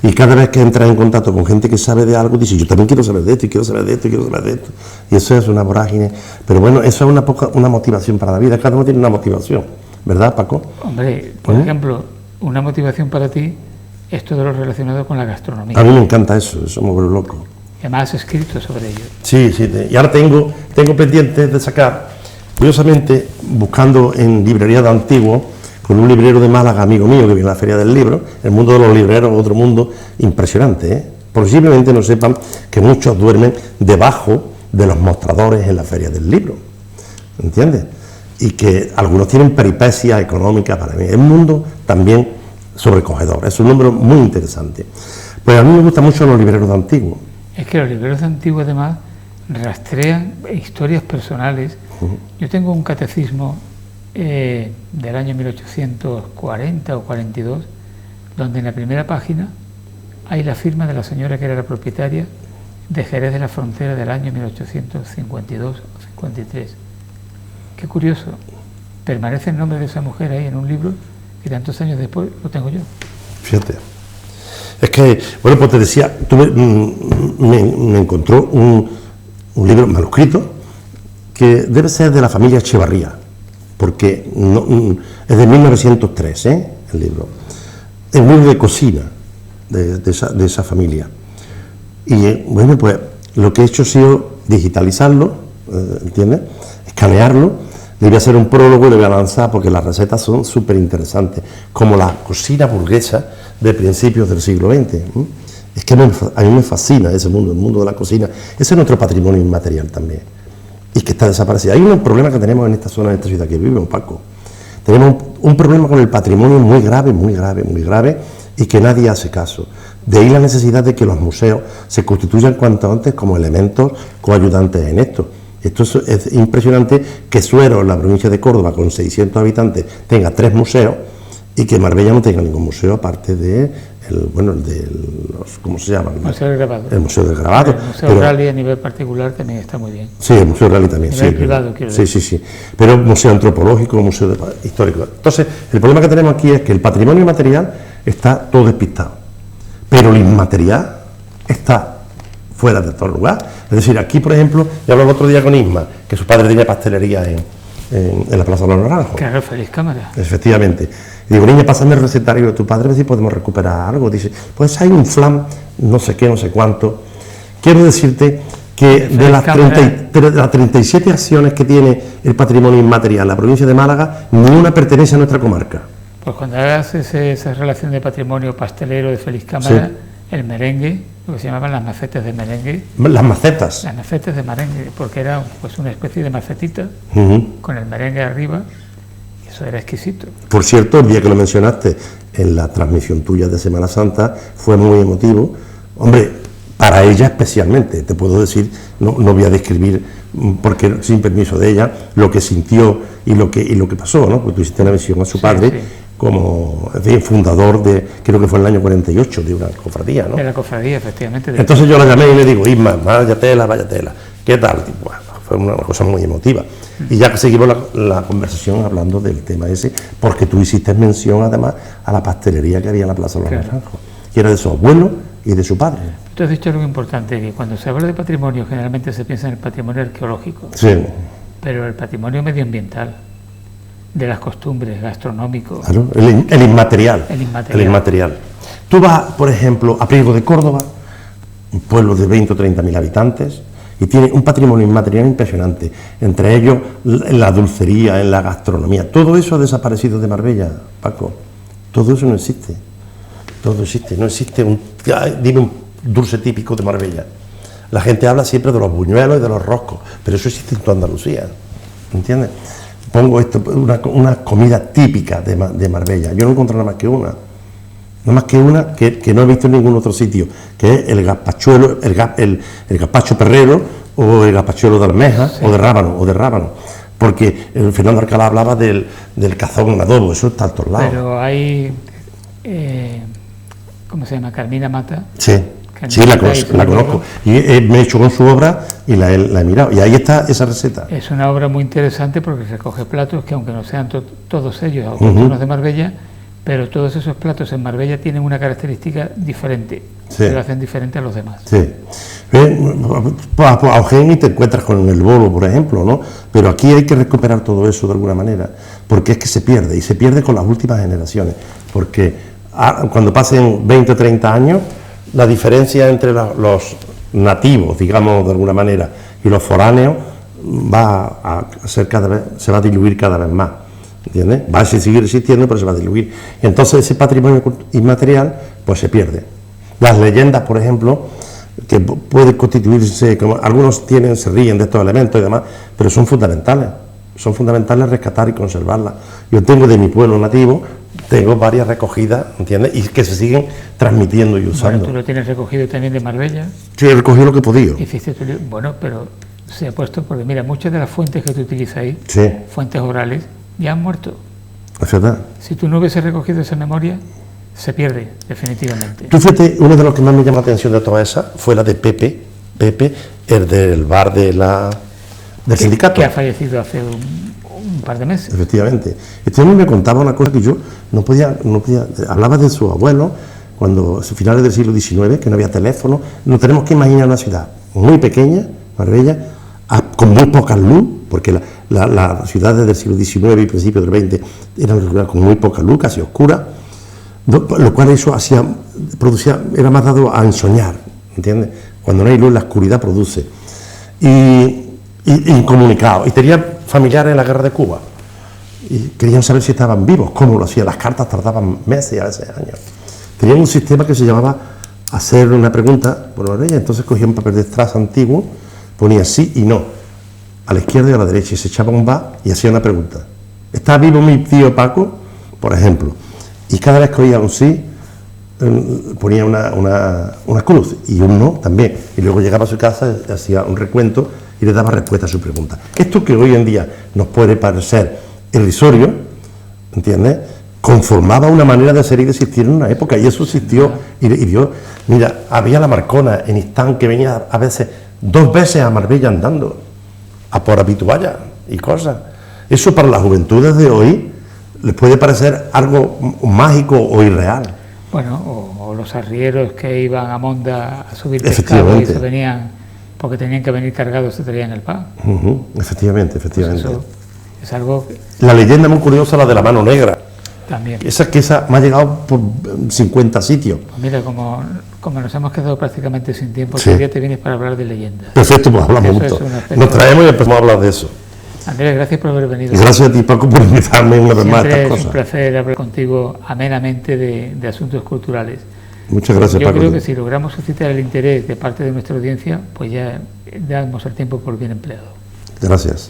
Y cada vez que entras en contacto con gente que sabe de algo, dices, yo también quiero saber de esto, y quiero saber de esto, y quiero saber de esto. Y eso es una vorágine. Pero bueno, eso es una motivación para la vida. Cada uno tiene una motivación, ¿verdad, Paco? Hombre, por ejemplo, una motivación para ti es todo lo relacionado con la gastronomía. A mí me encanta eso me vuelve loco. Además has escrito sobre ello. Sí, y ahora tengo pendientes de sacar, curiosamente, buscando en librerías de antiguos, con un librero de Málaga, amigo mío, que viene a la Feria del Libro. El mundo de los libreros es otro mundo impresionante, ¿eh? Posiblemente no sepan que muchos duermen debajo de los mostradores en la Feria del Libro, ¿entiendes? Y que algunos tienen peripecias económicas para mí. Es un mundo también sobrecogedor, es un número muy interesante. Pues a mí me gustan mucho los libreros de antiguos. Es que los libreros de antiguos, además, rastrean historias personales. Yo tengo un catecismo del año 1840 o 42, donde en la primera página hay la firma de la señora que era la propietaria de Jerez de la Frontera del año 1852 o 53. Qué curioso, permanece el nombre de esa mujer ahí en un libro que tantos años después lo tengo yo. Fíjate, es que, bueno, pues te decía, me encontró un libro manuscrito que debe ser de la familia Echevarría, porque es de 1903, el libro. Es un libro de cocina de esa familia. Y bueno, pues lo que he hecho ha sido digitalizarlo, ¿entiendes? Escanearlo. Le voy a hacer un prólogo y le voy a lanzar, porque las recetas son súper interesantes, como la cocina burguesa de principios del siglo XX. Es que a mí me fascina ese mundo, el mundo de la cocina. Ese es nuestro patrimonio inmaterial también, y que está desaparecido. Hay un problema que tenemos en esta zona, en esta ciudad que vivimos, Paco. Tenemos un problema con el patrimonio muy grave, y que nadie hace caso. De ahí la necesidad de que los museos se constituyan cuanto antes como elementos coayudantes en esto. Esto es impresionante que Suero, en la provincia de Córdoba, con 600 habitantes, tenga 3 museos, y que Marbella no tenga ningún museo aparte de ¿cómo se llama? El Museo del Grabado. El Museo del Grabado. El Museo Rally a nivel particular también está muy bien. Sí, el Museo Rally también. A nivel privado, quiero decir. Sí. Pero museo antropológico, museo histórico. Entonces, el problema que tenemos aquí es que el patrimonio material está todo despistado, pero el inmaterial está fuera de todo lugar. Es decir, aquí, por ejemplo, yo hablaba el otro día con Isma, que su padre tenía pastelería en la Plaza de los Naranjos. Claro, feliz cámara. Efectivamente. Y digo, niña, pásame el recetario de tu padre, a ver si podemos recuperar algo. Dice, pues hay un flan, no sé qué, no sé cuánto. Quiero decirte que de las 37 acciones que tiene el patrimonio inmaterial en la provincia de Málaga, ninguna pertenece a nuestra comarca. Pues cuando hagas esa relación de patrimonio pastelero de Feliz Cámara, sí, el merengue, lo que se llamaban las macetas de merengue. Las macetas. Las macetas de merengue, porque era pues una especie de macetita con el merengue arriba, y eso era exquisito. Por cierto, el día que lo mencionaste en la transmisión tuya de Semana Santa, fue muy emotivo. Hombre, para ella especialmente, te puedo decir, no voy a describir, porque sin permiso de ella, lo que sintió y lo que pasó, ¿no? Porque tú hiciste una visión a su padre, sí, como fundador de, creo que fue en el año 48, de una cofradía, ¿no? De la cofradía, efectivamente. Entonces yo la llamé y le digo, Isma, vaya tela, ¿qué tal? Y bueno, fue una cosa muy emotiva. Y ya que seguimos la conversación hablando del tema ese, porque tú hiciste mención además a la pastelería que había en la Plaza de los Naranjos, que era de su abuelo y de su padre. Tú has dicho algo importante, que cuando se habla de patrimonio generalmente se piensa en el patrimonio arqueológico, sí, pero el patrimonio medioambiental, de las costumbres, gastronómicos. Claro, el inmaterial. El inmaterial. Tú vas, por ejemplo, a Priego de Córdoba, un pueblo de 20 o 30.000 habitantes, y tiene un patrimonio inmaterial impresionante, entre ellos en la dulcería, en la gastronomía. Todo eso ha desaparecido de Marbella, Paco. Todo eso no existe. Todo existe. No existe dime un dulce típico de Marbella. La gente habla siempre de los buñuelos y de los roscos, pero eso existe en toda Andalucía, ¿entiendes? Pongo esto, una comida típica de Marbella. Yo no encuentro nada más que una, que no he visto en ningún otro sitio, que es el gazpachuelo, el gazpacho perrero, o el gazpachuelo de almeja, sí, o de rábano, porque el Fernando Alcalá hablaba del cazón en adobo, eso está a todos lados. Pero hay, ¿cómo se llama? Carmina Mata. Sí. Sí, la conozco. Y me he hecho con su obra y la he mirado. Y ahí está esa receta. Es una obra muy interesante porque recoge platos que, aunque no sean todos ellos autóctonos de Marbella, pero todos esos platos en Marbella tienen una característica diferente, sí, que lo hacen diferente a los demás. Sí. A Eugenio te encuentras con el bolo, por ejemplo, ¿no? Pero aquí hay que recuperar todo eso de alguna manera, porque es que se pierde, y se pierde con las últimas generaciones, porque cuando pasen 20 o 30 años, la diferencia entre los nativos, digamos de alguna manera, y los foráneos va a ser se va a diluir cada vez más, ¿entiendes? Va a seguir existiendo, pero se va a diluir. Y entonces ese patrimonio inmaterial pues se pierde. Las leyendas, por ejemplo, que pueden constituirse, como algunos se ríen de estos elementos y demás, pero son fundamentales rescatar y conservarlas. Yo tengo de mi pueblo nativo, tengo varias recogidas, ¿entiendes? Y que se siguen transmitiendo y usando. Bueno, tú lo tienes recogido también de Marbella. Sí, he recogido lo que he podido. Bueno, pero se ha puesto, porque mira, muchas de las fuentes que tú utilizas ahí, sí, fuentes orales, ya han muerto. Es verdad. Si tú no hubieses recogido esa memoria, se pierde, definitivamente. Tú fíjate, uno de los que más me llamó la atención de todas esas fue la de Pepe, el del bar del sindicato. Que ha fallecido hace un par de meses. Efectivamente. Este hombre me contaba una cosa que yo no podía, hablaba de su abuelo, cuando a finales del siglo XIX, que no había teléfono. Nos tenemos que imaginar una ciudad muy pequeña, Marbella, con muy poca luz, porque las ciudades del siglo XIX y principios del XX eran ciudades con muy poca luz, casi oscura, lo cual eso era más dado a ensoñar, ¿entiendes? Cuando no hay luz, la oscuridad produce. Y incomunicado, y tenía familiares en la guerra de Cuba, y querían saber si estaban vivos, cómo lo hacían. Las cartas tardaban meses y a veces años. Tenían un sistema que se llamaba hacer una pregunta por Marbella, entonces cogía un papel de strass antiguo, ponía sí y no, a la izquierda y a la derecha, y se echaba un va y hacía una pregunta. ¿Está vivo mi tío Paco? Por ejemplo. Y cada vez que oía un sí, ponía una cruz, y un no también. Y luego llegaba a su casa, hacía un recuento y le daba respuesta a su pregunta. Esto que hoy en día nos puede parecer irrisorio, ¿entiendes?, conformaba una manera de ser y de existir en una época, y eso existió. Y Dios, mira, había la Marcona en Istán, que venía a veces 2 veces a Marbella andando, a por habitualla y cosas. Eso para las juventudes de hoy les puede parecer algo mágico o irreal. Bueno, o los arrieros que iban a Monda a subir pescado y se venían, porque tenían que venir cargados, se traían el pan. Efectivamente. Pues eso Es algo La leyenda muy curiosa, la de la mano negra. también. Esa me ha llegado por 50 sitios. Pues mira, como nos hemos quedado prácticamente sin tiempo, Sí. este día te vienes para hablar de leyendas. Perfecto, pues hablamos Eso es juntos. un aspecto. Nos traemos y empezamos a hablar de eso. Andrés, gracias por haber venido. Y gracias a ti, Paco, por invitarme una vez más a Siempre estas es un cosas. placer hablar contigo amenamente de asuntos culturales. Muchas gracias, Yo Paco. creo que si logramos suscitar el interés de parte de nuestra audiencia, pues ya damos el tiempo por bien empleado. Gracias.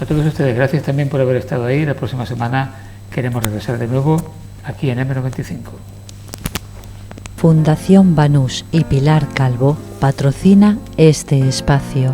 A todos ustedes, gracias también por haber estado ahí. La próxima semana queremos regresar de nuevo aquí en M95. Fundación Banús y Pilar Calvo patrocina este espacio.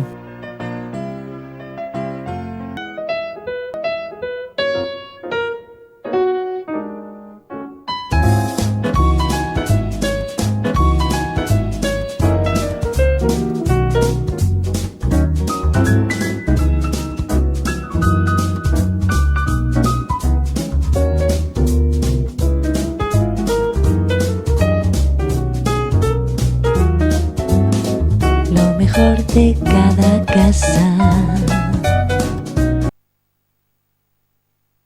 Lo mejor de cada casa